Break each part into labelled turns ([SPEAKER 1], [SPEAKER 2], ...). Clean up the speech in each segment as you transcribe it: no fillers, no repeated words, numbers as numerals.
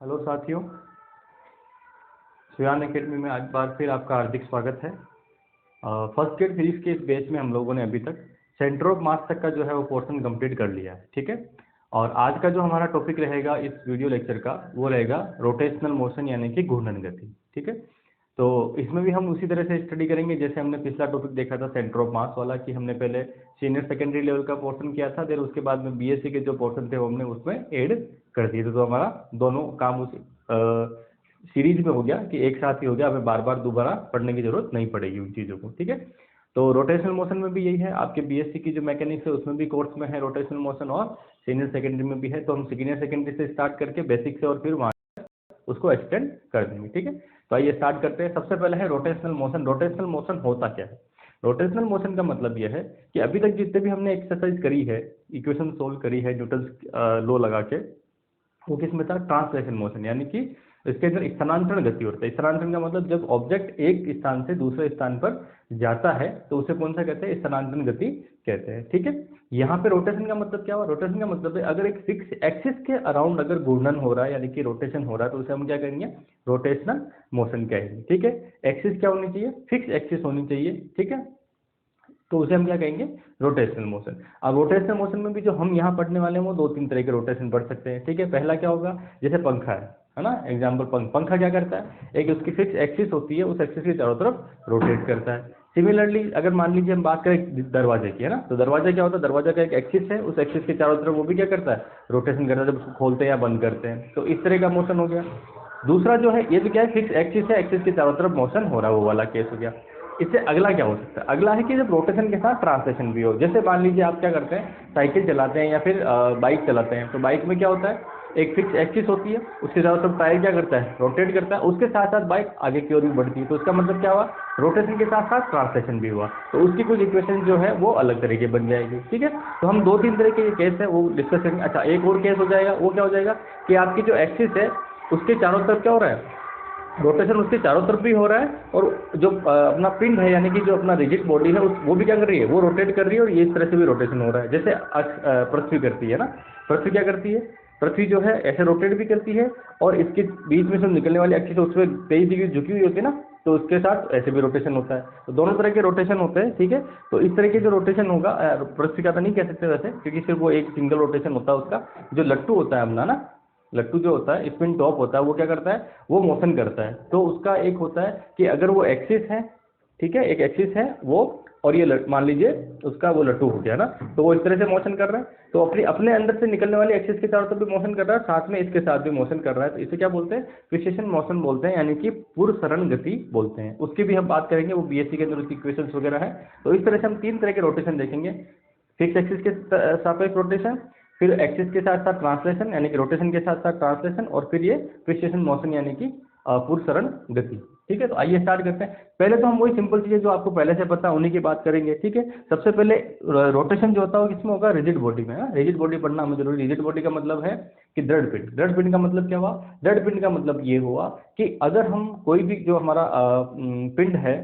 [SPEAKER 1] Hello साथियों, सुयान academy में एक बार फिर आपका हार्दिक स्वागत है। फर्स्ट ग्रेड फिजिक्स के इस बैच में हम लोगों ने अभी तक सेंटर ऑफ मास तक का जो है वो पोर्शन कंप्लीट कर लिया है, ठीक है। और आज का जो हमारा टॉपिक रहेगा इस वीडियो लेक्चर का वो रहेगा रोटेशनल मोशन यानी कि घूर्णन गति, ठीक है। तो इसमें भी हम उसी तरह से स्टडी करेंगे जैसे हमने पिछला टॉपिक देखा था सेंटर ऑफ मास वाला, कि हमने पहले सीनियर सेकेंडरी लेवल का पोर्शन किया था, फिर उसके बाद में बीएससी के जो पोर्शन थे वो हमने उसमें ऐड कर दिए थे। तो हमारा दोनों काम उस सीरीज में हो गया कि एक साथ ही हो गया, हमें बार बार दोबारा पढ़ने की जरूरत नहीं पड़ेगी उन चीज़ों को, ठीक है। तो रोटेशनल मोशन में भी यही है, आपके बीएससी की जो मैकेनिक्स है उसमें भी कोर्स में है रोटेशनल मोशन, और सीनियर सेकेंडरी में भी है। तो हम सीनियर सेकेंडरी से स्टार्ट करके बेसिक से और फिर वहाँ उसको एक्सटेंड कर देंगे, ठीक है। तो आइए स्टार्ट करते हैं। सबसे पहले है रोटेशनल मोशन। रोटेशनल मोशन होता क्या है? रोटेशनल मोशन का मतलब यह है कि अभी तक जितने भी हमने एक्सरसाइज करी है, इक्वेशन सोल्व करी है न्यूटन लॉ लगा के, वो किस में था? ट्रांसलेशन मोशन, यानी कि इसके अंदर स्थानांतरण गति होता है। स्थानांतरण का मतलब जब ऑब्जेक्ट एक स्थान से दूसरे स्थान पर जाता है तो उसे कौन सा कहते हैं? स्थानांतरण गति कहते हैं, ठीक है। यहाँ पे रोटेशन का मतलब क्या हुआ? रोटेशन का मतलब है अगर एक फिक्स एक्सिस के अराउंड अगर घूर्णन हो रहा है यानी कि रोटेशन हो रहा है तो उसे हम क्या करेंगे? रोटेशनल मोशन कहेंगे, ठीक है। एक्सिस क्या होनी चाहिए? फिक्स एक्सिस होनी चाहिए, ठीक है। तो उसे हम क्या कहेंगे? Rotational motion. अब रोटेशनल मोशन में भी जो हम यहाँ पढ़ने वाले हैं वो दो तीन तरह के रोटेशन पढ़ सकते हैं, ठीक है। पहला क्या होगा? जैसे पंखा है ना, एग्जाम्पल पंखा क्या करता है? एक उसकी फिक्स एक्सिस होती है, उस एक्सिस के चारों तरफ रोटेट करता है। सिमिलरली अगर मान लीजिए हम बात करें दरवाजे की, है ना, तो दरवाजा क्या होता है? दरवाजा का एक एक्सिस है, उस एक्सिस के चारों तरफ वो भी क्या करता है? रोटेशन करता है, जब उसको खोलते हैं या बंद करते हैं। तो इस तरह का मोशन हो गया। दूसरा जो है, ये तो क्या है? फिक्स एक्सिस है, एक्सिस के चारों तरफ मोशन हो रहा है, वो वाला केस हो गया। इससे अगला क्या हो सकता है? अगला है कि जब रोटेशन के साथ ट्रांसलेशन भी हो। जैसे मान लीजिए आप क्या करते हैं, साइकिल चलाते हैं या फिर बाइक चलाते हैं, तो बाइक में क्या होता है? एक फिक्स एक्सिस होती है, उसके चारों तरफ टायर क्या करता है? रोटेट करता है, उसके साथ साथ बाइक आगे की ओर भी बढ़ती है। तो उसका मतलब क्या हुआ? रोटेशन के साथ साथ ट्रांसलेशन भी हुआ। तो उसकी कुछ इक्वेशन जो है वो अलग तरीके बन जाएगी, ठीक है। तो हम दो तीन तरह के केस है वो डिस्कस करेंगे। अच्छा, एक और केस हो जाएगा, वो क्या हो जाएगा कि आपकी जो एक्सिस है उसके चारों तरफ क्या हो रहा है? रोटेशन उसके चारों तरफ भी हो रहा है, और जो अपना पिंड है यानी कि जो अपना रिजिड बॉडी है वो भी क्या कर रही है? वो रोटेट कर रही है, और ये इस तरह से भी रोटेशन हो रहा है। जैसे पृथ्वी करती है ना, पृथ्वी क्या करती है? पृथ्वी जो है ऐसे रोटेट भी करती है, और इसके बीच में से निकलने वाली एक्सिस उसमें 23 डिग्री झुकी हुई होती है ना, तो उसके साथ ऐसे भी रोटेशन होता है। तो दोनों तरह के रोटेशन होते हैं, ठीक है। तो इस तरह के जो रोटेशन होगा, पृथ्वी का तो नहीं कह सकते वैसे, क्योंकि सिर्फ वो एक सिंगल रोटेशन होता है उसका। जो लट्टू होता है अपना ना, लट्टू जो होता है, स्पिन टॉप होता है, वो क्या करता है? वो मोशन करता है। तो उसका एक होता है कि अगर वो एक्सिस है, ठीक है, एक एक्सिस है वो, और ये मान लीजिए उसका वो लट्टू हो गया ना, तो वो इस तरह से मोशन कर रहा है, तो अपने अपने अंदर से निकलने वाली एक्सिस के चारों तरफ भी मोशन कर रहा है, साथ में इसके साथ भी मोशन कर रहा है। तो इसे क्या बोलते हैं? प्रिसिशन मोशन बोलते हैं, यानी कि पूर्व सरण गति बोलते हैं। उसकी भी हम बात करेंगे, वो बीएससी के अंदर उसकी इक्वेशंस वगैरह है। तो इस तरह से हम तीन तरह के रोटेशन देखेंगे। फिक्स एक्सिस के सापेक्ष रोटेशन, फिर एक्सिस के साथ साथ ट्रांसलेशन यानी कि रोटेशन के साथ साथ ट्रांसलेशन, और फिर ये प्रिसिशन मोशन यानी कि पूर्व सरण गति, ठीक है। तो आइए स्टार्ट करते हैं। पहले तो हम वही सिंपल चीजें जो आपको पहले से पता है उन्हीं की बात करेंगे, ठीक है। सबसे पहले रोटेशन जो होता है वो किसमें होगा? रिजिड बॉडी में। रिजिड बॉडी पढ़ना हमें जरूरी। रिजिड बॉडी का मतलब है कि दृढ़ पिंड। दृढ़ पिंड का मतलब क्या हुआ? दृढ़ पिंड का मतलब ये हुआ कि अगर हम कोई भी जो हमारा पिंड है,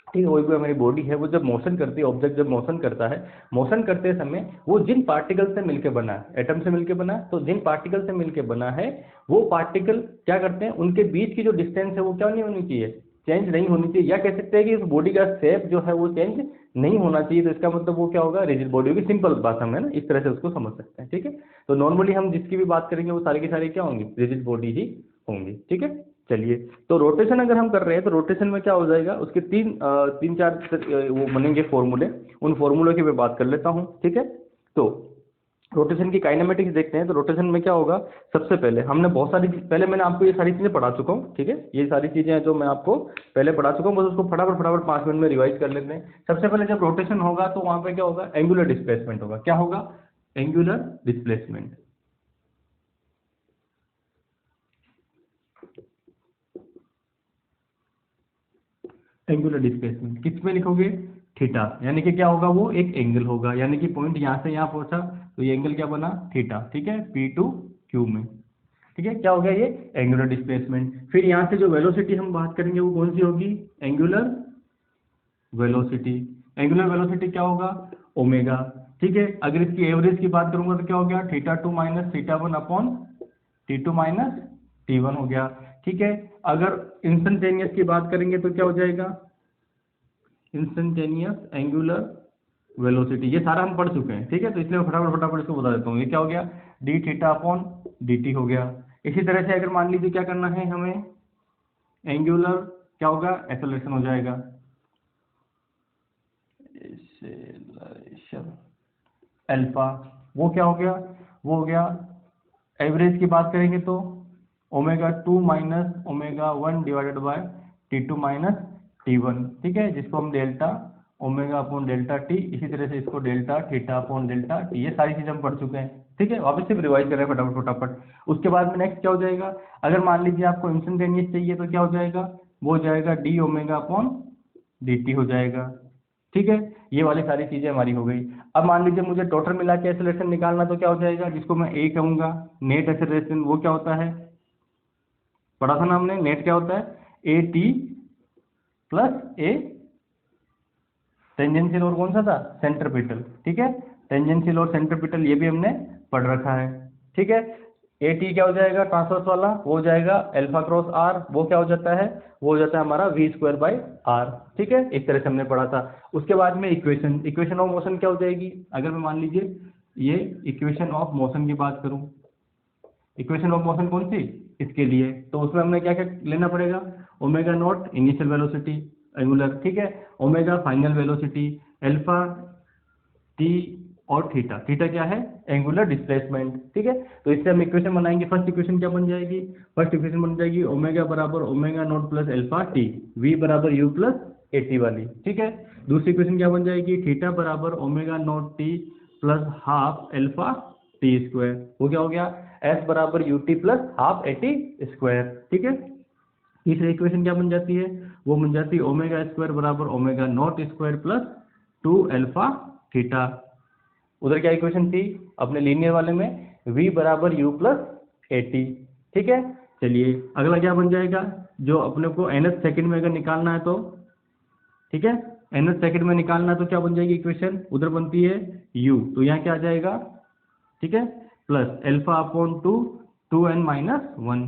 [SPEAKER 1] ठीक है, कोई भी हमारी बॉडी है, वो जब मोशन करती है, ऑब्जेक्ट जब मोशन करता है, मोशन करते समय वो जिन पार्टिकल से मिलकर बना है, एटम से मिलकर बना है, तो जिन पार्टिकल से मिलकर बना है वो पार्टिकल क्या करते हैं? उनके बीच की जो डिस्टेंस है वो क्या नहीं होनी चाहिए? चेंज नहीं होनी चाहिए, या कह सकते हैं कि उस बॉडी का शेप जो है वो चेंज नहीं होना चाहिए। तो इसका मतलब वो क्या होगा? रिजिड बॉडी होगी। सिंपल बात हम है ना, इस तरह से उसको समझ सकते हैं, ठीक है। तो नॉर्मली हम जिसकी भी बात करेंगे वो सारी की सारी क्या होंगी? रिजिड बॉडी ही होंगी, ठीक है। चलिए, तो रोटेशन अगर हम कर रहे हैं तो रोटेशन में क्या हो जाएगा? उसके तीन चार वो बनेंगे फॉर्मूले। उन फॉर्मूलों की मैं बात कर लेता हूं, ठीक है। तो रोटेशन की काइनेमेटिक्स देखते हैं। तो रोटेशन में क्या होगा? सबसे पहले हमने बहुत सारी पहले मैंने आपको ये सारी चीजें पढ़ा चुका हूँ, ठीक है। ये सारी चीजें हैं जो मैं आपको पहले पढ़ा चुका हूँ, बस उसको फटाफट फटाफट 5 मिनट में रिवाइज कर लेते हैं। सबसे पहले जब रोटेशन होगा तो वहां पे क्या होगा? एंगुलर डिस्प्लेसमेंट होगा। क्या होगा? Angular displacement. एंगुलर डिस्प्लेसमेंट किस में लिखोगे? थीटा। यानी कि क्या होगा? वो एक एंगल होगा, यानी कि पॉइंट यहाँ से यहाँ पहुंचा तो ये एंगल क्या बना? थीटा, ठीक है, पी टू क्यू में, ठीक है। क्या हो गया? ये एंगुलर डिस्प्लेसमेंट। फिर यहाँ से जो वेलोसिटी हम बात करेंगे वो कौन सी होगी? Angular velocity. एंगुलर वेलोसिटी क्या होगा? ओमेगा, ठीक है। अगर इसकी एवरेज की बात करूंगा तो क्या हो गया? Theta two minus theta one upon t two minus t1 हो गया, ठीक है। अगर इंस्टेंटेनियस की बात करेंगे तो क्या हो जाएगा, इंस्टेंटेनियस एंगुलर वेलोसिटी, ये सारा हम पढ़ चुके हैं, ठीक है। तो इसलिए मैं फटाफट फटाफट इसको बता देता हूँ। ये क्या हो गया, D theta upon D T हो गया। इसी तरह से अगर मान लीजिए क्या करना है हमें, एंगुलर क्या होगा, एक्सेलरेशन हो जाएगा, एक्सेलरेशन अल्फा, वो क्या हो गया, वो हो गया। एवरेज की बात करेंगे तो omega 2 minus omega 1 divided by T2 minus T1, ठीक है, जिसको हम delta omega upon delta T, इसी तरह से इसको delta theta upon delta T, ये सारी चीजें हम पढ़ चुके हैं, ठीक है। वापस से रिवाइज कर रहे हैं फटाफट फटाफट। उसके बाद में नेक्स्ट क्या हो जाएगा, अगर मान लीजिए आपको इंस्टेंटेनियस चाहिए तो क्या हो जाएगा, वो हो जाएगा D omega upon D T हो जाएगा, ठीक है। ये वाली सारी चीजें हमारी हो गई। अब मान लीजिए मुझे टोटल मिला के एक्सेलरेशन निकालना, तो क्या हो जाएगा, जिसको मैं ए कहूंगा, नेट एक्सेलरेशन, वो क्या होता है, पढ़ा था ना हमने, नेट क्या होता है, A T plus A tangential और कौन सा था, सेंट्रीपिटल, ठीक है। टेंजेंशियल और सेंट्रीपिटल ये भी हमने पढ़ रखा है, ठीक है। ए टी क्या हो जाएगा, ट्रांसवर्स वाला, वो हो जाएगा अल्फा क्रॉस आर, वो क्या हो जाता है, वो हो जाता है हमारा वी स्क्वायर बाई आर, ठीक है। इस तरह से हमने पढ़ा था। उसके बाद में इक्वेशन, इक्वेशन ऑफ मोशन क्या हो जाएगी, अगर मैं मान लीजिए ये इक्वेशन ऑफ मोशन की बात करूं, इक्वेशन ऑफ मोशन कौन सी, इसके लिए, तो उसमें हमने क्या क्या लेना पड़ेगा, omega naught initial velocity angular, ठीक है, omega final velocity, alpha T और थीटा, थीटा क्या है, एंगुलर डिस्प्लेसमेंट, ठीक है। तो इससे हम इक्वेशन बनाएंगे। फर्स्ट इक्वेशन क्या बन जाएगी, फर्स्ट इक्वेशन बन जाएगी ओमेगा बराबर omega naught plus alpha t, v बराबर यू प्लस ए टी वाली, ठीक है। दूसरी इक्वेशन क्या बन जाएगी, थीटा बराबर omega not T plus half alpha T square, वो क्या हो गया, एस बराबर U T plus half A T square, ठीक है। तीसरी इक्वेशन क्या बन जाती है, वो बन जाती है ओमेगा स्क्वायर बराबर omega not square plus 2 alpha theta. उधर क्या इक्वेशन थी अपने लीनियर वाले में, v बराबर u प्लस ए टी, ठीक है। चलिए अगला क्या बन जाएगा, जो अपने को nth सेकंड में अगर निकालना है तो, ठीक है, nth सेकंड में निकालना है तो क्या बन जाएगी इक्वेशन, उधर बनती है u, तो यहाँ क्या आ जाएगा, ठीक है, plus alpha upon 2 2n minus 1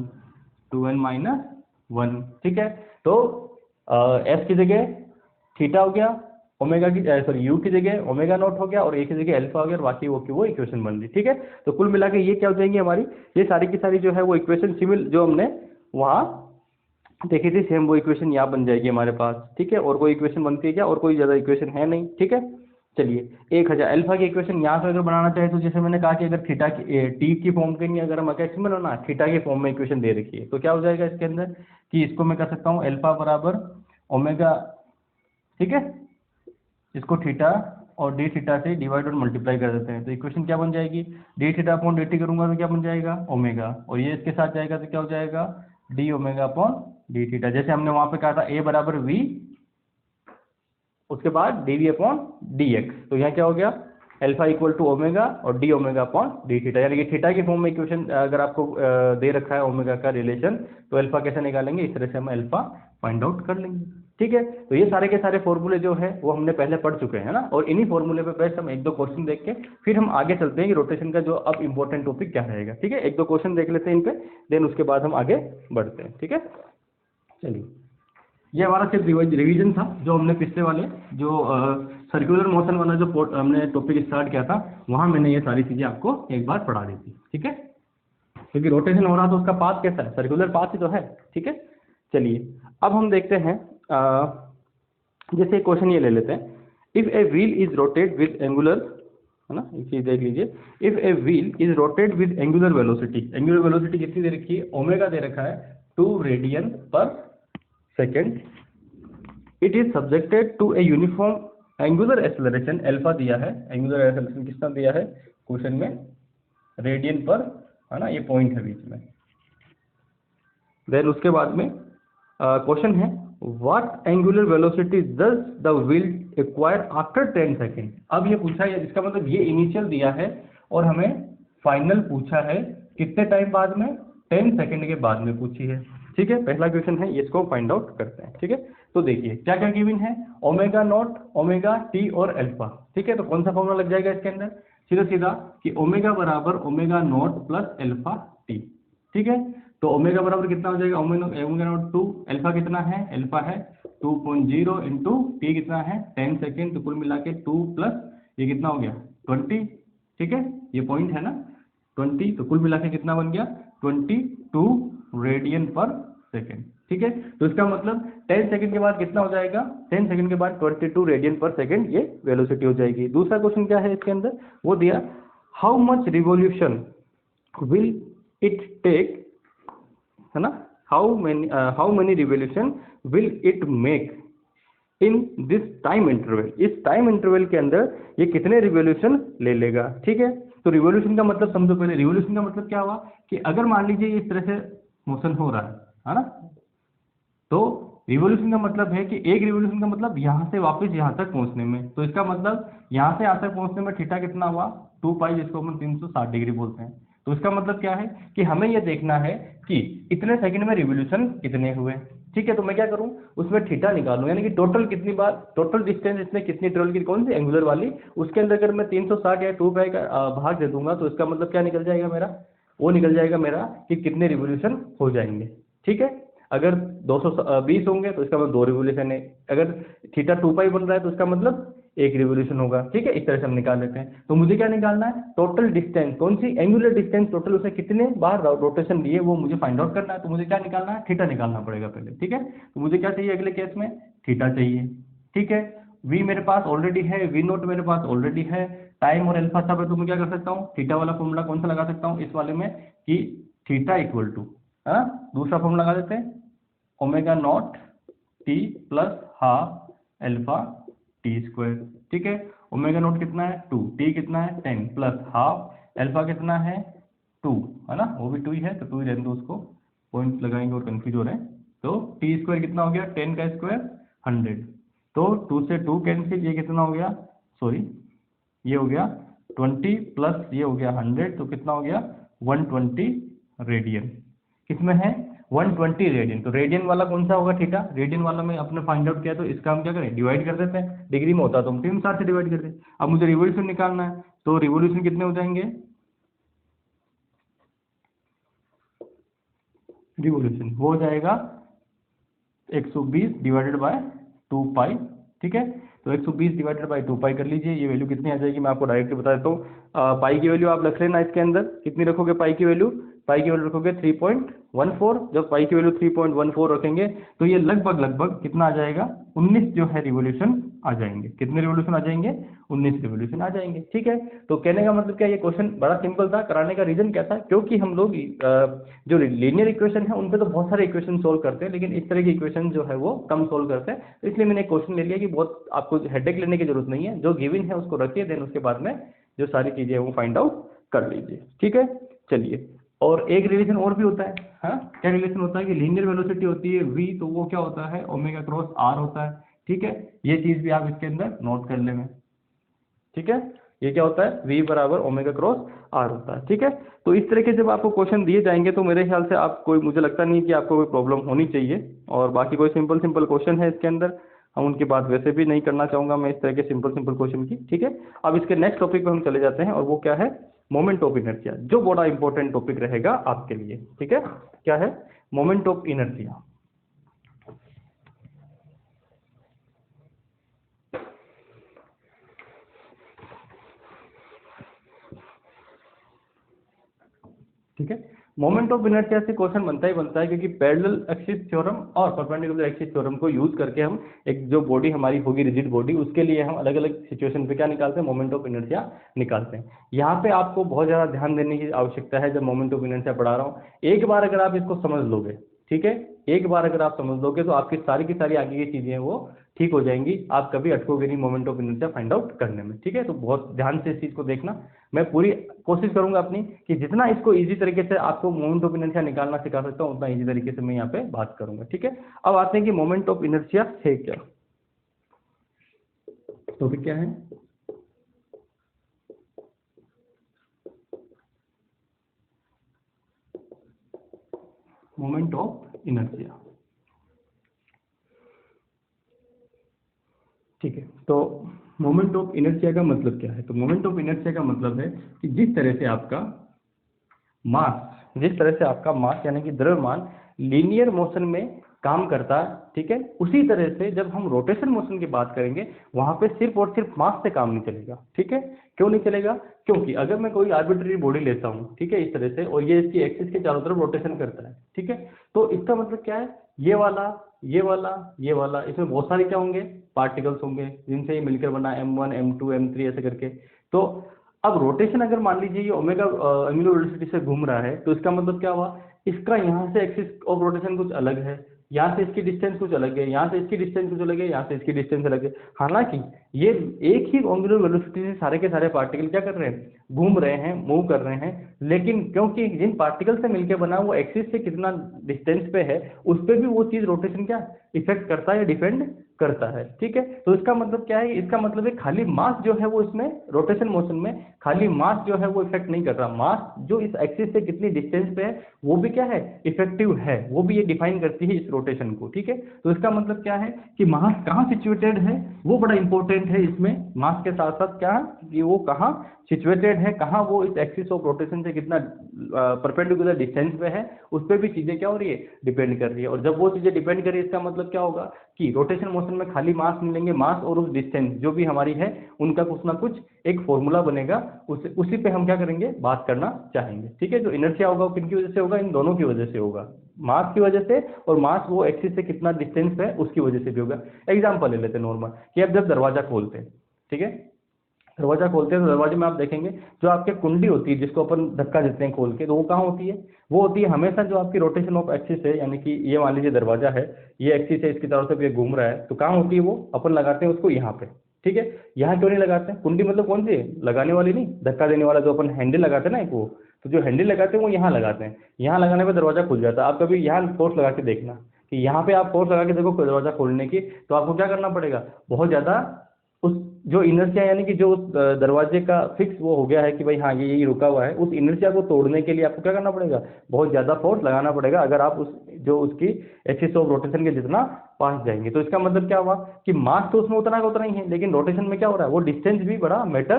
[SPEAKER 1] 2n minus 1, ठीक है। तो s की जगह थीटा हो गया, ओमेगा की सॉरी यू की जगह ओमेगा नॉट हो गया, और ए की जगह अल्फा हो गया, और बाकी वो की वो इक्वेशन बन रही, ठीक है। तो कुल मिला के ये क्या हो जाएंगी हमारी, ये सारी की सारी जो है वो इक्वेशन सिमिल जो हमने वहाँ देखी थी, सेम वो इक्वेशन यहाँ बन जाएगी हमारे पास, ठीक है। और कोई इक्वेशन बनती है क्या, और कोई ज़्यादा इक्वेशन है नहीं, ठीक है। चलिए 1000 अल्फा की इक्वेशन यहाँ से अगर बनाना चाहे तो जैसे मैंने कहा कि अगर थीटा की टी की फॉर्म के लिए अगर हम कैसे बनाना, थीटा की फॉर्म में इक्वेशन दे रखी है, तो क्या हो जाएगा इसके अंदर कि इसको मैं कर सकता हूँ अल्फा बराबर ओमेगा, ठीक है, इसको थीटा और डी थीटा से डिवाइड और मल्टीप्लाई कर देते हैं, तो इक्वेशन क्या बन जाएगी, D theta upon D T करूंगा तो क्या बन जाएगा ओमेगा, और ये इसके साथ जाएगा तो क्या हो जाएगा D omega upon d theta, जैसे हमने वहां पे कहा था ए बराबर वी, उसके बाद d v upon d x, तो यहाँ क्या हो गया अल्फा इक्वल टू ओमेगा और d omega upon d theta, यानी कि थीटा की फॉर्म में इक्वेशन अगर आपको दे रखा है ओमेगा का रिलेशन, तो अल्फा कैसे निकालेंगे, इस तरह से हम अल्फा फाइंड आउट कर लेंगे, ठीक है। तो ये सारे के सारे फॉर्मूले जो है वो हमने पहले पढ़ चुके हैं ना, और इन्हीं फॉर्मूले पे बेस्ट हम एक दो क्वेश्चन देख के फिर हम आगे चलते हैं कि रोटेशन का जो अब इंपॉर्टेंट टॉपिक क्या रहेगा, ठीक है। एक दो क्वेश्चन देख लेते हैं इन पे, देन उसके बाद हम आगे बढ़ते हैं, ठीक है। चलिए ये हमारा सिर्फ रिवीजन था, जो हमने पिछले वाले जो सर्कुलर मोशन वाला जो हमने टॉपिक स्टार्ट किया था, वहाँ मैंने ये सारी चीज़ें आपको एक बार पढ़ा दी थी, ठीक है। क्योंकि रोटेशन हो रहा तो उसका पाथ कैसा है, सर्कुलर पाथ ही तो है, ठीक है। चलिए अब हम देखते हैं जैसे क्वेश्चन ये ले लेते हैं, if a wheel is rotate with angular, है ना, एक चीज देख लीजिए, if a wheel is rotate with angular velocity, angular velocity कितनी दे रखी है, ओमेगा दे रखा है 2 रेडियन पर second, it is subjected to a uniform angular acceleration, alpha दिया है, एंगुलर एक्सेलरेशन कितना दिया है क्वेश्चन में, रेडियन पर, है ना, ये पॉइंट है बीच में। देन उसके बाद में क्वेश्चन है what angular velocity does the wheel acquire after 10 second. अब ये पूछा है, इसका मतलब ये इनिशियल दिया है और हमें फाइनल पूछा है कितने टाइम बाद में, 10 सेकेंड के बाद में पूछी है, ठीक है। पहला क्वेश्चन है, इसको फाइंड आउट करते हैं, ठीक है। तो देखिए क्या क्या गिवन है, ओमेगा नॉट, ओमेगा टी और अल्फा, ठीक है। तो कौन सा फॉर्मूला लग जाएगा इसके अंदर, सीधा सीधा कि ओमेगा बराबर omega naught plus alpha T, ठीक है। तो ओमेगा बराबर कितना हो जाएगा, ओमेगा नॉट 2, अल्फा कितना है, अल्फा है 2.0 इंटू टी कितना है 10 सेकेंड, तो कुल मिला के 2 प्लस ये कितना हो गया 20, ठीक है, ये पॉइंट है ना 20, तो कुल मिला के कितना बन गया 22 रेडियन पर सेकेंड, ठीक है। तो इसका मतलब 10 सेकंड के बाद कितना हो जाएगा, 10 सेकंड के बाद 22 रेडियन पर सेकंड ये वेलोसिटी हो जाएगी। दूसरा क्वेश्चन क्या है इसके अंदर, वो दिया how much revolution will it take, है ना, how many revolution will it make in this time interval, इस टाइम इंटरवल के अंदर ये कितने रिवॉल्यूशन ले लेगा, ठीक है। तो रिवॉल्यूशन का मतलब समझो पहले, रिवॉल्यूशन का मतलब क्या हुआ कि अगर मान लीजिए इस तरह से मोशन हो रहा है ना, तो रिवॉल्यूशन का मतलब है कि एक रिवॉल्यूशन का मतलब यहाँ से वापस यहाँ तक पहुँचने में, तो इसका मतलब यहाँ से यहाँ तक पहुँचने में थीटा कितना हुआ 2 पाई, जिसको हम 360 डिग्री बोलते हैं। तो इसका मतलब क्या है कि हमें यह देखना है कि इतने सेकंड में रिवॉल्यूशन कितने हुए, ठीक है। तो मैं क्या करूँ, उसमें थीटा निकालूं, यानी कि टोटल कितनी बार, टोटल डिस्टेंस इसमें कितनी ट्रेवल की, कौन सी एंगुलर वाली, उसके अंदर अगर मैं 360 या 2 पाई का भाग दे दूंगा, तो इसका मतलब क्या निकल जाएगा मेरा, वो निकल जाएगा मेरा कि कितने रिवॉल्यूशन हो जाएंगे, ठीक है। अगर 220 होंगे तो इसका मतलब 2 रिवोल्यूशन है, अगर थीटा 2 पाई बन रहा है तो इसका मतलब 1 रिवोल्यूशन होगा, ठीक है। इस तरह से हम निकाल लेते हैं। तो मुझे क्या निकालना है, टोटल डिस्टेंस, कौन सी एंगुलर डिस्टेंस, टोटल उसने कितने बार रोटेशन लिए वो मुझे फाइंड आउट करना है। तो मुझे क्या निकालना है, थीटा निकालना पड़ेगा पहले, ठीक है। तो मुझे क्या चाहिए अगले केस में, थीटा चाहिए, ठीक है। वी मेरे पास ऑलरेडी है, वी नोट मेरे पास ऑलरेडी है, टाइम और अल्फा सब है, तो मैं क्या कर सकता हूँ, थीटा वाला फॉर्मूला कौन सा लगा सकता हूँ इस वाले में, कि थीटा इक्वल टू, दूसरा फॉर्मूला लगा देते हैं, omega naught T plus half alpha T square, ठीक है। ओमेगा नॉट कितना है 2, टी कितना है 10 प्लस हाफ अल्फा कितना है 2, है ना, वो भी 2 ही है, तो 2 ही रहने दो, उसको पॉइंट लगाएंगे और कंफ्यूज हो रहे हैं। तो टी स्क्वायर कितना हो गया, 10 का स्क्वायर 100, तो 2 से 2 कैंसिल, ये कितना हो गया, सॉरी ये हो गया 20 प्लस ये हो गया 100, तो कितना हो गया 120 रेडियन, किसमें है 120 रेडियन। तो रेडियन वाला कौन सा होगा, थीटा, रेडियन वाला में अपने फाइंड आउट किया, तो इसका हम क्या करें, डिवाइड कर देते हैं, डिग्री में होता तो हम 360 से डिवाइड कर दें। अब मुझे रिवोल्यूशन निकालना है, तो रिवोल्यूशन कितने हो जाएंगे, रिवोल्यूशन वो हो जाएगा 120 डिवाइडेड बाय 2 पाई, ठीक है। तो 120 डिवाइडेड बाय 2 पाई कर लीजिए, ये वैल्यू कितनी आ जाएगी मैं आपको डायरेक्टली बता देता हूँ। पाई की वैल्यू आप रख लेना इसके अंदर, कितनी रखोगे पाई की वैल्यू, पाई की वैल्यू रखोगे 3.14, जब पाई की वैल्यू 3.14 रखेंगे तो ये लगभग लगभग कितना आ जाएगा, 19 जो है रिवोल्यूशन आ जाएंगे, कितने रिवोल्यूशन आ जाएंगे, 19 रिवोल्यूशन आ जाएंगे, ठीक है। तो कहने का मतलब क्या, ये क्वेश्चन बड़ा सिंपल था, कराने का रीजन क्या था, क्योंकि हम लोग जो लीनियर इक्वेशन है उन पे तो बहुत सारे इक्वेशन सोल्व करते हैं, लेकिन इस तरह की इक्वेशन जो है वो कम सोल्व करते हैं। तो इसलिए मैंने एक क्वेश्चन ले लिया कि बहुत आपको हेडेक लेने की जरूरत नहीं है, जो गिवन है उसको रखिए, देन उसके बाद में जो सारी चीजें हैं वो फाइंड आउट कर लीजिए, ठीक है। चलिए, और एक रिलेशन और भी होता है, हाँ क्या रिलेशन होता है कि लीनियर वेलोसिटी होती है v, तो वो क्या होता है ओमेगा क्रॉस r होता है, ठीक है। ये चीज भी आप इसके अंदर नोट कर लेंगे, ठीक है। ये क्या होता है, v बराबर ओमेगा क्रॉस r होता है, ठीक है। तो इस तरह के जब आपको क्वेश्चन दिए जाएंगे तो मेरे ख्याल से आप कोई, मुझे लगता नहीं कि आपको कोई प्रॉब्लम होनी चाहिए, और बाकी कोई सिंपल सिंपल क्वेश्चन है इसके अंदर, हम उनकी बात वैसे भी नहीं करना चाहूंगा मैं इस तरह के सिंपल सिंपल क्वेश्चन की, ठीक है। अब इसके नेक्स्ट टॉपिक पे हम चले जाते हैं, और वो क्या है, मोमेंट ऑफ इनर्शिया, जो बड़ा इंपॉर्टेंट टॉपिक रहेगा आपके लिए, ठीक है। क्या है, मोमेंट ऑफ इनर्शिया। ठीक है, मोमेंट ऑफ इनर्शिया से क्वेश्चन बनता ही बनता है, क्योंकि पैरेलल एक्सिस थ्योरम और परपेंडिकुलर एक्सिस थ्योरम को यूज करके हम एक जो बॉडी हमारी होगी रिजिड बॉडी, उसके लिए हम अलग अलग सिचुएशन पे क्या निकालते हैं, मोमेंट ऑफ इनर्शिया निकालते हैं। यहाँ पे आपको बहुत ज्यादा ध्यान देने की आवश्यकता है जब मोमेंट ऑफ इनर्शिया पढ़ा रहा हूँ। एक बार अगर आप इसको समझ लोगे, ठीक है, एक बार अगर आप समझ लोगे तो आपकी सारी की सारी आगे की चीजें वो ठीक हो जाएंगी, आप कभी अटकोगे नहीं moment of inertia find out करने में, ठीक है। तो बहुत ध्यान से इस चीज को देखना, मैं पूरी कोशिश करूंगा अपनी कि जितना इसको इजी तरीके से आपको मोमेंट ऑफ इनर्शिया निकालना सिखा सकता हूं, उतना इजी तरीके से मैं यहाँ पे बात करूंगा, ठीक है। अब आते हैं कि मोमेंट ऑफ इनर्शिया है क्या, टॉपिक क्या है, मोमेंट ऑफ इनर्शिया, ठीक है। तो मोमेंट ऑफ इनर्शिया का मतलब क्या है, तो मोमेंट ऑफ इनर्शिया का मतलब है कि जिस तरह से आपका मास जिस तरह से आपका मास यानी कि द्रव्यमान लीनियर मोशन में काम करता है, ठीक है, उसी तरह से जब हम रोटेशन मोशन की बात करेंगे वहां पे सिर्फ और सिर्फ मास से काम नहीं चलेगा, ठीक है। क्यों नहीं चलेगा? क्योंकि अगर मैं कोई आर्बिट्ररी बॉडी लेता हूँ, ठीक है, इस तरह से, और ये इसकी एक्सिस के चारों तरफ रोटेशन करता है, ठीक है, तो इसका मतलब क्या है, ये वाला, ये वाला, ये वाला, इसमें बहुत सारे क्या होंगे, पार्टिकल्स होंगे जिनसे ये मिलकर बना M1 M2 M3 ऐसे करके। तो अब रोटेशन अगर मान लीजिए ये ओमेगा एंगुलर वेलोसिटी से घूम रहा है, तो इसका मतलब क्या हुआ, इसका यहाँ से एक्सिस ऑफ रोटेशन कुछ अलग है, यहाँ से इसकी डिस्टेंस कुछ अलग है, यहाँ से इसकी डिस्टेंस कुछ अलग है, यहाँ से इसकी डिस्टेंस अलग है। हालांकि ये एक ही एंगुलर वेलोसिटी से सारे के सारे पार्टिकल क्या कर रहे हैं, घूम रहे हैं, मूव कर रहे हैं, लेकिन क्योंकि जिन पार्टिकल से मिलकर बना वो एक्सिस से कितना डिस्टेंस पे है, उस पर भी वो चीज रोटेशन क्या इफेक्ट करता है या डिपेंड करता है, ठीक है। तो इसका मतलब क्या है, इसका मतलब है खाली मास जो है वो इसमें रोटेशन मोशन में खाली मास जो है वो इफेक्ट नहीं कर रहा, मास जो इस एक्सिस से कितनी डिस्टेंस पे है वो भी क्या है, इफेक्टिव है, वो भी ये डिफाइन करती है इस रोटेशन को, ठीक है। तो इसका मतलब क्या है कि मास कहाँ सिचुएटेड है वो बड़ा इंपॉर्टेंट है इसमें, मास के साथ साथ क्या कि वो कहाँ सिचुएटेड है, कहाँ वो इस एक्सिस ऑफ रोटेशन से कितना परपेंडिकुलर डिस्टेंस पे है, उस पर भी चीजें क्या हो रही है, डिपेंड कर रही है। और जब वो चीजें डिपेंड कर रही है, इसका मतलब क्या होगा कि रोटेशन मोशन में खाली मास मिलेंगे, मास और उस डिस्टेंस जो भी हमारी है उनका कुछ ना कुछ एक फॉर्मूला बनेगा, उसी पे हम क्या करेंगे, बात करना चाहेंगे, ठीक है। जो इनर्शिया होगा वो किन की वजह से होगा, इन दोनों की वजह से होगा, मास की वजह से, और मास वो एक्सिस से कितना डिस्टेंस है उसकी वजह से भी होगा। एग्जाम्पल ले लेते हैं नॉर्मल, कि अब जब दरवाजा खोलते हैं, ठीक है, दरवाजा खोलते हैं तो दरवाजे में आप देखेंगे जो आपके कुंडी होती है जिसको अपन धक्का देते हैं खोल के, तो वो कहाँ होती है, वो होती है हमेशा जो आपकी रोटेशन ऑफ एक्सिस है, यानी कि ये मान लीजिए दरवाजा है, ये एक्सिस है, इसकी तरफ से ये घूम रहा है, तो कहाँ होती है वो, अपन लगाते हैं उसको यहाँ पे, ठीक है। यहाँ क्यों नहीं लगाते हैं, कुंडी मतलब कौन सी है, लगाने वाली नहीं, धक्का देने वाला जो अपन हैंडल लगाते हैं ना एक वो, तो जो हैंडल लगाते हैं वो यहाँ लगाते हैं, यहाँ लगाने पर दरवाजा खुल जाता है। आप कभी यहाँ फोर्स लगा के देखना कि यहाँ पे आप फोर्स लगा के देखो दरवाजा खोलने की, तो आपको क्या करना पड़ेगा, बहुत ज्यादा उस जो इनर्शिया यानी कि जो उस दरवाजे का फिक्स वो हो गया है कि भाई हाँ ये यही रुका हुआ है, उस इनर्शिया को तोड़ने के लिए आपको क्या करना पड़ेगा, बहुत ज्यादा फोर्स लगाना पड़ेगा, अगर आप उस जो उसकी एक्सिस ऑफ रोटेशन के जितना पास जाएंगे। तो इसका मतलब क्या हुआ कि मास तो उसमें उतना का उतना ही है, लेकिन रोटेशन में क्या हो रहा है, वो डिस्टेंस भी बड़ा मैटर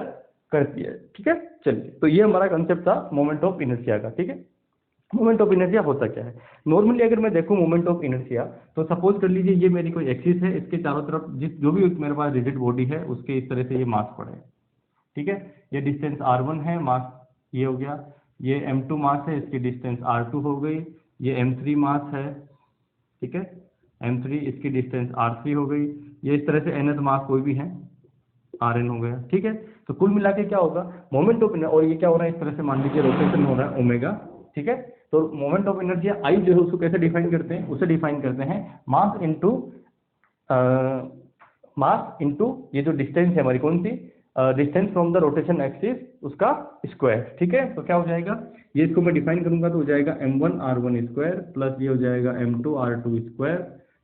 [SPEAKER 1] करती है, ठीक है। चलिए, तो ये हमारा कंसेप्ट था मोमेंट ऑफ इनर्शिया का, ठीक है। मोमेंट ऑफ इनर्शिया होता क्या है, नॉर्मली अगर मैं देखूं मोमेंट ऑफ इनर्शिया, तो सपोज कर लीजिए ये मेरी कोई एक्सिस है, इसके चारों तरफ जिस जो भी मेरे पास रिजिड बॉडी है उसके इस तरह से ये मास पड़े, ठीक है। ये डिस्टेंस r1 है, मास ये हो गया, ये m2 मास है, इसकी डिस्टेंस r2 हो गई, ये m3 मास है, ठीक है, m3 इसकी डिस्टेंस r3 हो गई, ये इस तरह से nth मास कोई भी है rn हो गया, ठीक है। तो कुल मिला के क्या होगा, मोमेंट ऑफ, और ये क्या हो रहा है, इस तरह से मान लीजिए रोटेशन हो रहा है ओमेगा, ठीक है। तो मोमेंट ऑफ इनर्जी आई जो है उसको कैसे डिफाइन करते हैं, उसे डिफाइन करते हैं मास इनटू ये जो डिस्टेंस है हमारी, कौन सी distance from the rotation axis, उसका स्क्वायर, ठीक है। तो क्या हो जाएगा, ये इसको मैं डिफाइन करूंगा तो हो जाएगा m1 r1 स्क्वायर प्लस ये हो जाएगा m2 r2 स्क्वायर,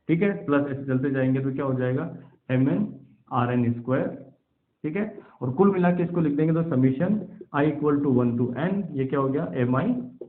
[SPEAKER 1] ठीक है, प्लस ऐसे चलते जाएंगे तो क्या हो जाएगा mn rn स्क्वायर, ठीक है। और कुल मिला के इसको लिख देंगे तो summation i equal to 1 to n, ये क्या हो गया mi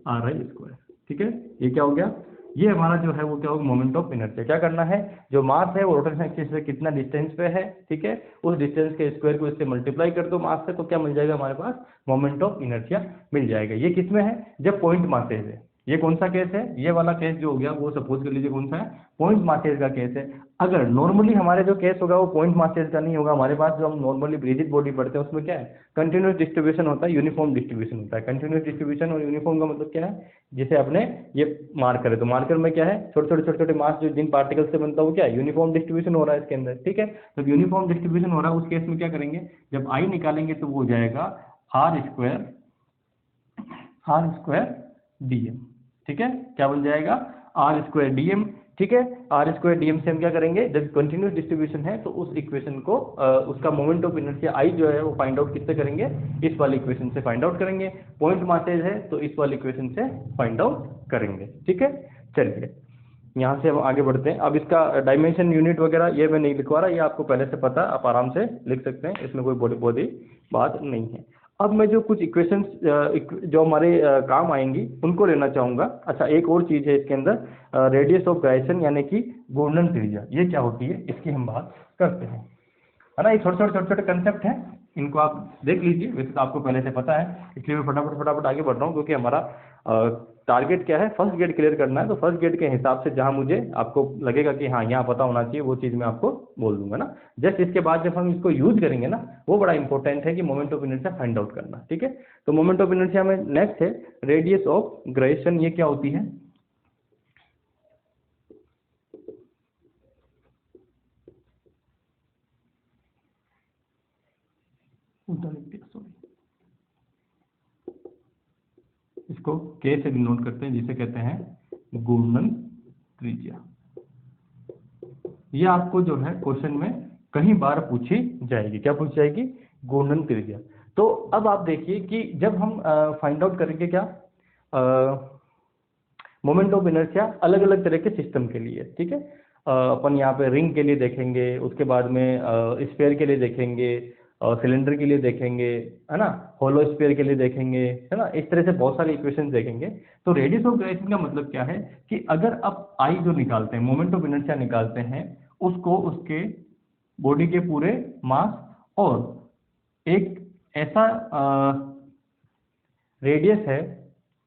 [SPEAKER 1] ri स्क्वायर, ठीक है। ये क्या हो गया, ये हमारा जो है वो क्या होगा, मोमेंट ऑफ इनर्शिया। क्या करना है, जो मास है वो रोटेशन एक्सिस से कितना डिस्टेंस पे है, ठीक है, उस डिस्टेंस के स्क्वायर को इससे मल्टीप्लाई कर दो मास से, तो क्या मिल जाएगा हमारे पास, मोमेंट ऑफ इनर्शिया मिल जाएगा। ये किसमें है, जब पॉइंट मासेज है। ये कौन सा केस है, ये वाला केस जो हो गया वो सपोज कर लीजिए कौन सा है, पॉइंट मासेज का केस है। अगर नॉर्मली हमारे जो केस होगा वो पॉइंट मासेज का नहीं होगा, हमारे पास जो हम नॉर्मली रिजिड बॉडी पढ़ते हैं उसमें क्या है, कंटिन्यूस डिस्ट्रीब्यूशन होता है, यूनिफॉर्म डिस्ट्रीब्यूशन होता है। कंटिन्यूस डिस्ट्रीब्यूशन और यूनिफॉर्म का मतलब क्या है, जैसे आपने ये मार्कर है तो मार्कर में क्या है, छोटे छोटे मास जो जिन पार्टिकल से बनता है वो क्या है, यूनिफॉर्म डिस्ट्रीब्यूशन हो रहा है इसके अंदर, ठीक है। जब यूनिफॉर्म डिस्ट्रीब्यूशन हो रहा है उस केस में क्या करेंगे, जब आई निकालेंगे तो वो हो जाएगा आर स्क्वायर dm, ठीक है। क्या बन जाएगा, आर स्क्वायर dm, ठीक है। आर स्क्वायर dm से हम क्या करेंगे, जब कंटिन्यूस डिस्ट्रीब्यूशन है तो उस इक्वेशन को उसका मोमेंट ऑफ इनर्शिया आई जो है वो फाइंड आउट किससे करेंगे, इस वाली इक्वेशन से फाइंड आउट करेंगे। पॉइंट मासेज है तो इस वाली इक्वेशन से फाइंड आउट करेंगे, ठीक है। चलिए यहाँ से हम आगे बढ़ते हैं। अब इसका डायमेंशन यूनिट वगैरह ये मैं नहीं लिखवा रहा, ये आपको पहले से पता है, आप आराम से लिख सकते हैं, इसमें कोई बहुत बड़ी बात नहीं है। अब मैं जो कुछ इक्वेशंस जो हमारे काम आएंगी उनको लेना चाहूँगा। अच्छा, एक और चीज़ है इसके अंदर, रेडियस ऑफ गायसन यानी कि घूर्णन त्रिज्या, ये क्या होती है इसकी हम बात करते हैं, है ना। ये छोटे छोटे कंसेप्ट हैं, इनको आप देख लीजिए, वैसे तो आपको पहले से पता है, इसलिए मैं फटाफट आगे बढ़ रहा हूँ क्योंकि हमारा टारगेट क्या है, फर्स्ट गेट क्लियर करना है, तो फर्स्ट गेट के हिसाब से जहां मुझे आपको लगेगा कि हाँ यहाँ पता होना चाहिए वो चीज़ मैं आपको बोल दूंगा ना। जस्ट इसके बाद जब हम इसको यूज करेंगे ना, वो बड़ा इंपॉर्टेंट है कि moment of inertia find out करना। ठीक है, तो मोमेंट ऑफ इनर्शिया में नेक्स्ट है रेडियस ऑफ ग्राइसन। ये क्या होती है? इसको के से डिनोट करते हैं, जिसे कहते हैं घूर्णन त्रिज्या। ये आपको जो है क्वेश्चन में कई बार पूछी जाएगी। क्या पूछी जाएगी? घूर्णन त्रिज्या। तो अब आप देखिए कि जब हम फाइंड आउट करेंगे क्या मोमेंट ऑफ इनर्शिया अलग अलग तरह के सिस्टम के लिए। ठीक है, अपन यहाँ पे रिंग के लिए देखेंगे, उसके बाद में स्फीयर के लिए देखेंगे, सिलेंडर के लिए देखेंगे, है ना, होलो स्फीयर के लिए देखेंगे, है ना, इस तरह से बहुत सारे इक्वेशन देखेंगे। तो रेडियस ऑफ ग्राइसन का मतलब क्या है कि अगर आप आई जो निकालते हैं, मोमेंट ऑफ इनर्शिया निकालते हैं, उसको उसके बॉडी के पूरे मास और एक ऐसा रेडियस है,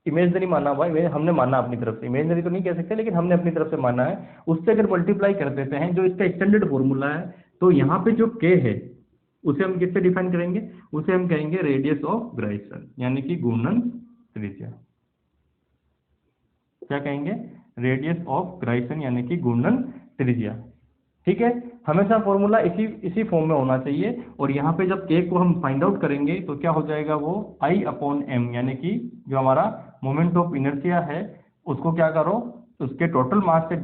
[SPEAKER 1] इमेजनरी माना हुआ है, हमने माना अपनी तरफ से, इमेजनरी तो नहीं कह सकते लेकिन हमने अपनी तरफ से माना है, उससे अगर मल्टीप्लाई कर देते हैं, जो इसका एक्सटेंडेड फॉर्मूला है, तो यहाँ पे जो के है उसे हम किससे डिफाइन करेंगे? उसे हम कहेंगे रेडियस ऑफ ग्राइसन, यानी कि घूर्णन त्रिज्या। क्या कहेंगे? रेडियस ऑफ ग्राइसन यानी कि घूर्णन त्रिज्या। ठीक है, हमेशा फॉर्मूला इसी फॉर्म में होना चाहिए। और यहाँ पे जब के को हम फाइंड आउट करेंगे तो क्या हो जाएगा? वो I अपॉन m, यानी कि जो हमारा मोमेंट ऑफ इनर्शिया है उसको क्या करो, उसके टोटल मास से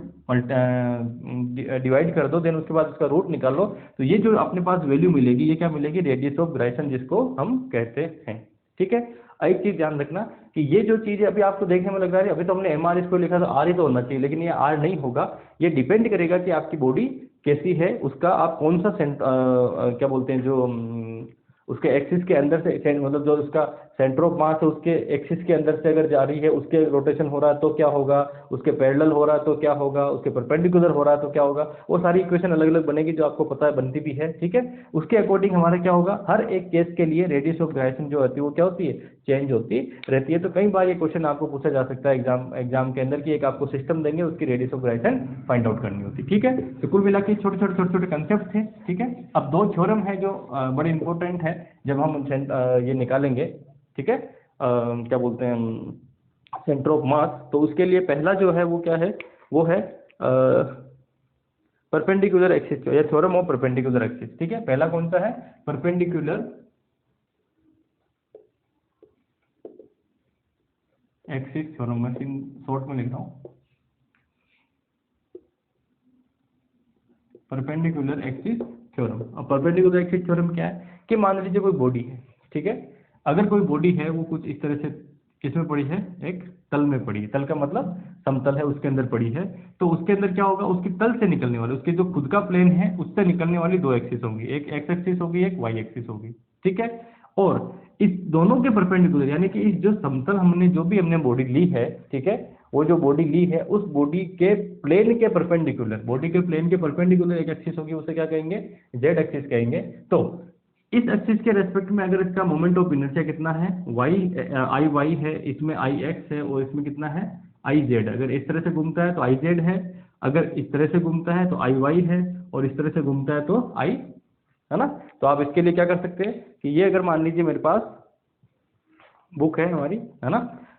[SPEAKER 1] डिवाइड कर दो, देन उसके बाद उसका रूट निकाल लो, तो ये जो अपने पास वैल्यू मिलेगी, ये क्या मिलेगी? रेडियस ऑफ ग्राइसन, जिसको हम कहते हैं। ठीक है, एक चीज ध्यान रखना कि ये जो चीज है अभी आपको देखने में लग रहा है अभी तो हमने एम आर इसको लिखा तो आर ही तो होना चाहिए, लेकिन ये आर नहीं होगा। ये डिपेंड करेगा कि आपकी बॉडी कैसी है, उसका आप कौन सा क्या बोलते हैं, जो उसके एक्सिस के अंदर से, मतलब जो उसका सेंटर ऑफ मास है उसके एक्सिस के अंदर से अगर जा रही है, उसके रोटेशन हो रहा है तो क्या होगा, उसके पैरेलल हो रहा है तो क्या होगा, उसके परपेंडिकुलर हो रहा है तो क्या होगा, वो सारी इक्वेशन अलग अलग बनेगी जो आपको पता है, बनती भी है। ठीक है, उसके अकॉर्डिंग हमारा क्या होगा, हर एक केस के लिए रेडियस ऑफ ग्राइसन जो होती है वो क्या होती है? चेंज होती रहती है। तो कई बार ये क्वेश्चन आपको पूछा जा सकता है एग्जाम के अंदर कि एक आपको सिस्टम देंगे, उसकी रेडियस ऑफ ग्राइसन फाइंड आउट करनी होती है। ठीक है, तो कुल मिला के छोटे छोटे कंसेप्ट थे। ठीक है, अब दो थ्योरम है जो बड़े इंपॉर्टेंट है जब हम ये निकालेंगे। ठीक है, क्या बोलते हैं, सेंटर ऑफ मास। तो उसके लिए पहला जो है वो क्या है, वो है परपेंडिकुलर एक्सिस, या थ्योरम ऑफ परपेंडिकुलर एक्सिस। ठीक है, पहला कौन सा है? Perpendicular axis theorem. मैं शॉर्ट में लिख रहा हूँ, परपेंडिकुलर एक्सिस थ्योरम। अब परपेंडिकुलर एक्सिस थ्योरम क्या है कि मान लीजिए कोई बॉडी है। ठीक है, अगर कोई बॉडी है वो कुछ इस तरह से किसमें पड़ी है? एक तल में पड़ी है। तल का मतलब समतल है, उसके अंदर पड़ी है। तो उसके अंदर क्या होगा, उसकी तल से निकलने वाले, उसके जो खुद का प्लेन है उससे निकलने वाली दो एक्सिस होंगी, एक एक्स एक्सिस होगी, एक वाई एक्सिस होगी। ठीक है, और इस दोनों के परपेंडिकुलर, यानी कि इस जो समतल हमने बॉडी ली है, ठीक है, वो जो बॉडी ली है उस बॉडी के प्लेन के परपेंडिकुलर, बॉडी के प्लेन के परपेंडिकुलर एक एक्सिस होगी, उसे क्या कहेंगे? जेड एक्सिस कहेंगे। तो इस एक्सिस के रेस्पेक्ट में अगर इसका मोमेंट ऑफ इनर्शिया कितना है? आई वाई है, इसमें आई एक्स है, और इसमें कितना है? I Z. अगर इस तरह से घूमता है तो आई जेड है, अगर इस तरह से घूमता है तो आई वाई है, और इस तरह से घूमता है तो आई, है ना। तो आप इसके लिए क्या कर सकते हैं कि ये अगर मान लीजिए मेरे पास बुक है हमारी, है ना,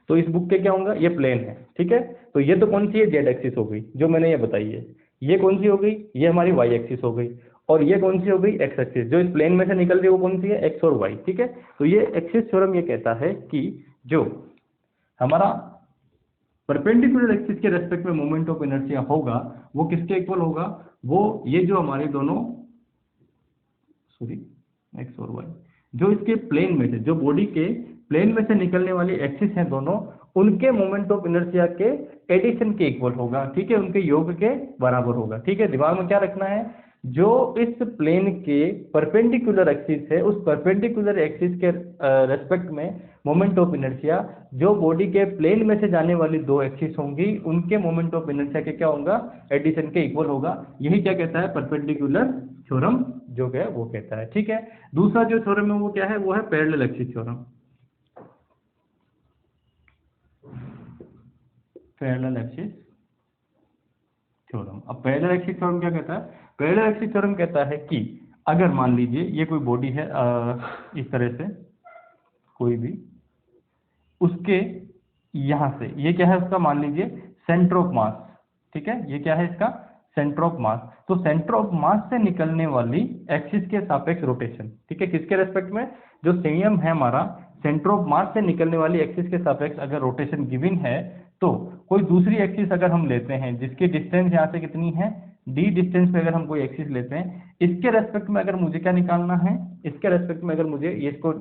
[SPEAKER 1] तो इस बुक के क्या होगा? ये प्लेन है। ठीक है, तो ये तो कौन सी है? जेड एक्सिस हो गई जो मैंने ये बताई है। ये कौन सी हो गई? ये हमारी वाई एक्सिस हो गई। और ये कौन सी हो गई? X axis. जो इस प्लेन में से निकल रही है वो कौन सी है? एक्स और वाई। ठीक है, तो ये एक्सिस थ्योरम ये कहता है कि जो हमारा परपेंडिकुलर एक्सिस के रेस्पेक्ट में मोमेंट ऑफ इनर्शिया होगा वो किसके इक्वल होगा? वो ये जो हमारे दोनों एक्स और वाई, जो इसके प्लेन में से, जो बॉडी के प्लेन में से निकलने वाली एक्सिस हैं दोनों, उनके मोमेंट ऑफ इनर्शिया के एडिशन के इक्वल होगा। ठीक है, उनके योग के बराबर होगा। ठीक है, दिमाग में क्या रखना है, जो इस प्लेन के परपेंडिकुलर एक्सिस है उस परपेंडिकुलर एक्सिस के रेस्पेक्ट में मोमेंट ऑफ इनर्शिया जो बॉडी के प्लेन में से जाने वाली दो एक्सिस होंगी उनके मोमेंट ऑफ इनर्शिया के क्या होगा? एडिशन के इक्वल होगा। यही क्या कहता है? परपेंडिकुलर थ्योरम जो है वो कहता है। ठीक है, दूसरा जो थ्योरम है वो क्या है? वो है parallel axis theorem. Parallel axis theorem. अब पैरेलल एक्सिस थ्योरम क्या कहता है? पैरेलल एक्सिस थ्योरम कहता है कि अगर मान लीजिए ये कोई बॉडी है इस तरह से कोई भी, उसके यहाँ से ये क्या है उसका, मान लीजिए सेंटर ऑफ मास, ठीक है, ये क्या है इसका सेंटर ऑफ मास। तो सेंटर ऑफ मास से निकलने वाली एक्सिस के सापेक्ष रोटेशन, ठीक है, किसके रेस्पेक्ट में, जो संयम है हमारा सेंटर ऑफ मास से निकलने वाली एक्सिस के सापेक्ष अगर रोटेशन गिवन है, तो कोई दूसरी एक्सिस अगर हम लेते हैं जिसकी डिस्टेंस यहाँ से कितनी है d डिस्टेंस पे, अगर हम कोई एक्सिस लेते हैं, इसके रेस्पेक्ट में अगर मुझे क्या निकालना है, इसके रेस्पेक्ट में अगर मुझे ये इसको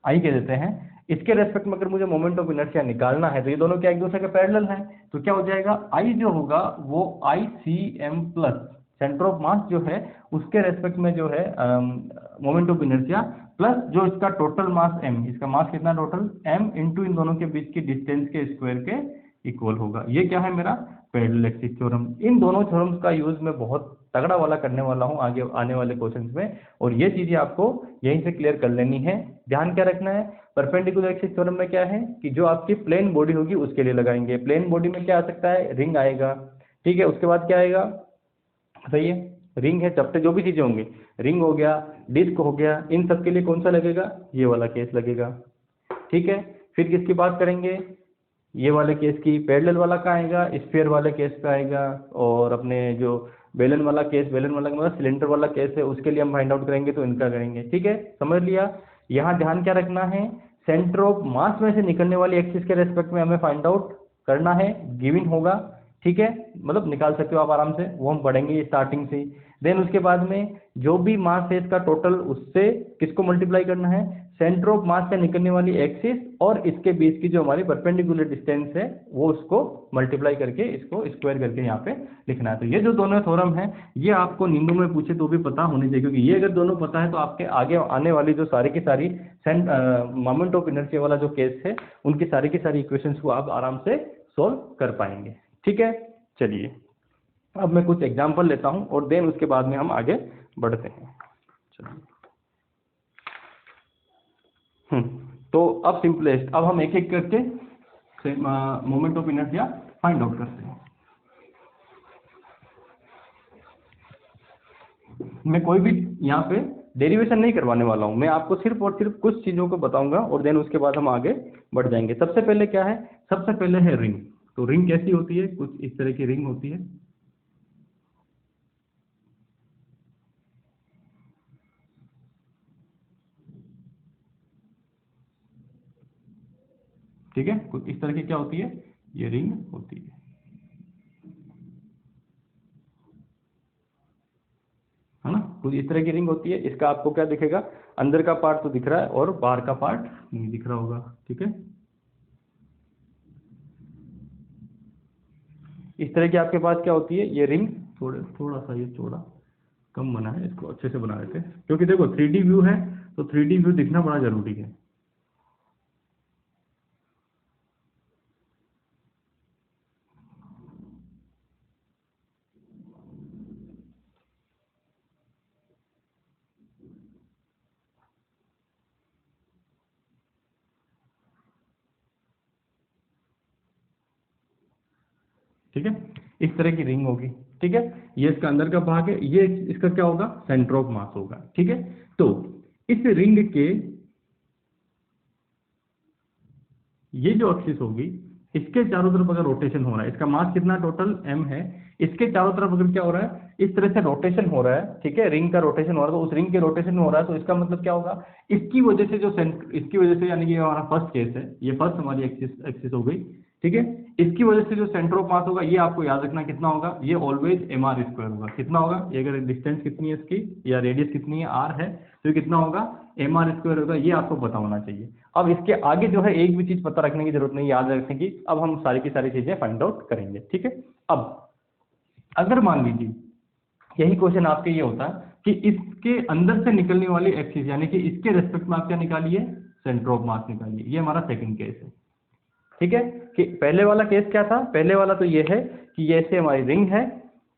[SPEAKER 1] आई कह देते हैं, इसके रेस्पेक्ट में अगर मुझे मोमेंट ऑफ इनर्शिया निकालना है, तो ये दोनों क्या एक दूसरे के पैरेलल हैं, तो क्या हो जाएगा, आई जो होगा वो I C M plus centre of mass जो है उसके रेस्पेक्ट में जो है मोमेंट ऑफ इनर्शिया प्लस जो इसका टोटल मास m, इसका मास कितना टोटल m इंटू इन दोनों के बीच की डिस्टेंस के स्क्वायर के इक्वल होगा। ये क्या है मेरा पैरेलल एक्सिस थ्योरम। इन दोनों थ्योरम्स का यूज मैं बहुत तगड़ा वाला करने वाला हूं आगे आने वाले क्वेश्चंस में, और ये चीजें आपको यहीं से क्लियर कर लेनी है। ध्यान क्या रखना है, परपेंडिकुलर एक्सिस थ्योरम में क्या है कि जो आपकी प्लेन बॉडी होगी उसके लिए लगाएंगे। प्लेन बॉडी में क्या आ सकता है, रिंग आएगा, ठीक है, उसके बाद क्या आएगा, सही है, रिंग है, चपटे जो भी चीजें होंगी, रिंग हो गया, डिस्क हो गया, इन सब के लिए कौन सा लगेगा, ये वाला केस लगेगा, ठीक है। फिर किसकी बात करेंगे, ये वाले केस की, पैरेलल वाला का आएगा, स्फीयर वाले केस पे आएगा, और अपने जो बेलन वाला केस, बेलन वाला मतलब सिलेंडर वाला केस है, उसके लिए हम फाइंड आउट करेंगे, तो इनका करेंगे, ठीक है, समझ लिया। यहाँ ध्यान क्या रखना है, सेंटर ऑफ मास में से निकलने वाली एक्सिस के रेस्पेक्ट में हमें फाइंड आउट करना है, गिवन होगा, ठीक है, मतलब निकाल सकते हो आप आराम से, वो हम पढ़ेंगे स्टार्टिंग से। देन उसके बाद में जो भी मास है इसका टोटल, उससे किसको मल्टीप्लाई करना है, सेंटर ऑफ मास से निकलने वाली एक्सिस और इसके बीच की जो हमारी परपेंडिकुलर डिस्टेंस है वो उसको मल्टीप्लाई करके इसको स्क्वायर करके यहाँ पे लिखना है। तो ये जो दोनों थ्योरम है ये आपको नींदों में पूछे तो भी पता होनी चाहिए, क्योंकि ये अगर दोनों पता है तो आपके आगे आने वाली जो सारी की सारी मोमेंट ऑफ इनर्शिया वाला जो केस है उनकी सारी इक्वेशंस को आप आराम से सोल्व कर पाएंगे, ठीक है। चलिए अब मैं कुछ एग्जाम्पल लेता हूं और देन उसके बाद में हम आगे बढ़ते हैं। चलिए तो अब सिंपलेस्ट, अब हम एक एक करके moment of inertia find out करते हैं। मैं कोई भी यहाँ पे डेरिवेशन नहीं करवाने वाला हूँ, मैं आपको सिर्फ और सिर्फ कुछ चीज़ों को बताऊंगा और देन उसके बाद हम आगे बढ़ जाएंगे। सबसे पहले क्या है, सबसे पहले है रिंग। तो रिंग कैसी होती है, कुछ इस तरह की रिंग होती है, ठीक है, कुछ इस तरह की क्या होती है, ये रिंग होती है ना, कुछ इस तरह की रिंग होती है। इसका आपको क्या दिखेगा, अंदर का पार्ट तो दिख रहा है और बाहर का पार्ट नहीं दिख रहा होगा, ठीक है। इस तरह की आपके पास क्या होती है, ये रिंग, थोड़ा सा ये चौड़ा कम बना है, इसको अच्छे से बना देते हैं, क्योंकि देखो 3D व्यू है तो 3D व्यू दिखना बड़ा जरूरी है। ठीक है, इस तरह की रिंग होगी, ठीक है, ये इसका अंदर का भाग है, ये इसका क्या होगा, सेंटर ऑफ मास होगा, ठीक है। तो इस रिंग के ये जो एक्सिस होगी इसके चारों तरफ अगर रोटेशन हो रहा है, इसका मास कितना टोटल m है, इसके चारों तरफ अगर क्या हो रहा है, इस तरह से रोटेशन हो रहा है, ठीक है, रिंग का रोटेशन हो रहा है, तो उस रिंग के रोटेशन में हो रहा है, तो इसका मतलब क्या होगा, इसकी वजह से जो इसकी वजह से, यानी कि हमारा फर्स्ट केस है, ये फर्स्ट हमारी एक्सिस हो गई, ठीक है, इसकी वजह से जो सेंटर ऑफ मास होगा ये आपको याद रखना कितना होगा, ये ऑलवेज mr स्क्वायर होगा। कितना होगा, ये अगर डिस्टेंस कितनी है इसकी या रेडियस कितनी है r है, तो ये कितना होगा, mr स्क्वायर होगा, ये आपको पता होना चाहिए। अब इसके आगे जो है एक भी चीज पता रखने की जरूरत नहीं, याद रखने की, अब हम सारी की सारी चीजें फाइंड आउट करेंगे, ठीक है। अब अगर मान लीजिए यही क्वेश्चन आपके ये होता है कि इसके अंदर से निकलने वाली एक्सिस, यानी कि इसके रेस्पेक्ट में आप क्या निकालिए, सेंटर ऑफ मास निकालिए, ये हमारा सेकंड केस है, ठीक है। कि पहले वाला केस क्या था, पहले वाला तो ये है कि ये ऐसे हमारी रिंग है,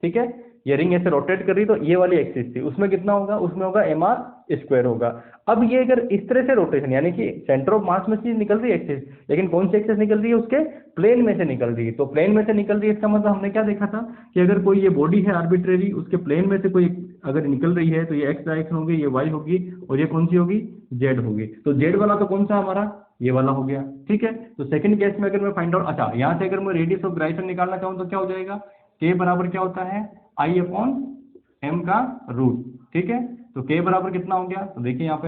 [SPEAKER 1] ठीक है, ये रिंग ऐसे रोटेट कर रही तो ये वाली एक्सिस थी, उसमें कितना होगा, उसमें होगा mr² होगा। अब ये अगर इस तरह से रोटेशन, यानी कि सेंटर ऑफ मास में चीज निकल रही है एक्सिस, लेकिन कौन सी एक्सिस निकल रही है, उसके प्लेन में से निकल रही है। तो प्लेन में से निकल रही है, इसका मतलब हमने क्या देखा था कि अगर कोई ये बॉडी है आर्बिट्रेरी, उसके प्लेन में से कोई अगर निकल रही है तो ये एक्स डायरेक्शन होगी, ये वाई होगी, और ये कौन सी होगी, जेड होगी। तो जेड वाला तो कौन सा हमारा, ये वाला हो गया, ठीक है। तो सेकंड केस में अगर मैं फाइंड आउट, अच्छा यहाँ से अगर मैं रेडियस ऑफ ग्राइसन निकालना चाहूँ तो क्या हो जाएगा, के बराबर क्या होता है, आई अपॉन एम का रूट, ठीक है। तो के बराबर कितना हो गया, तो देखिए यहाँ पे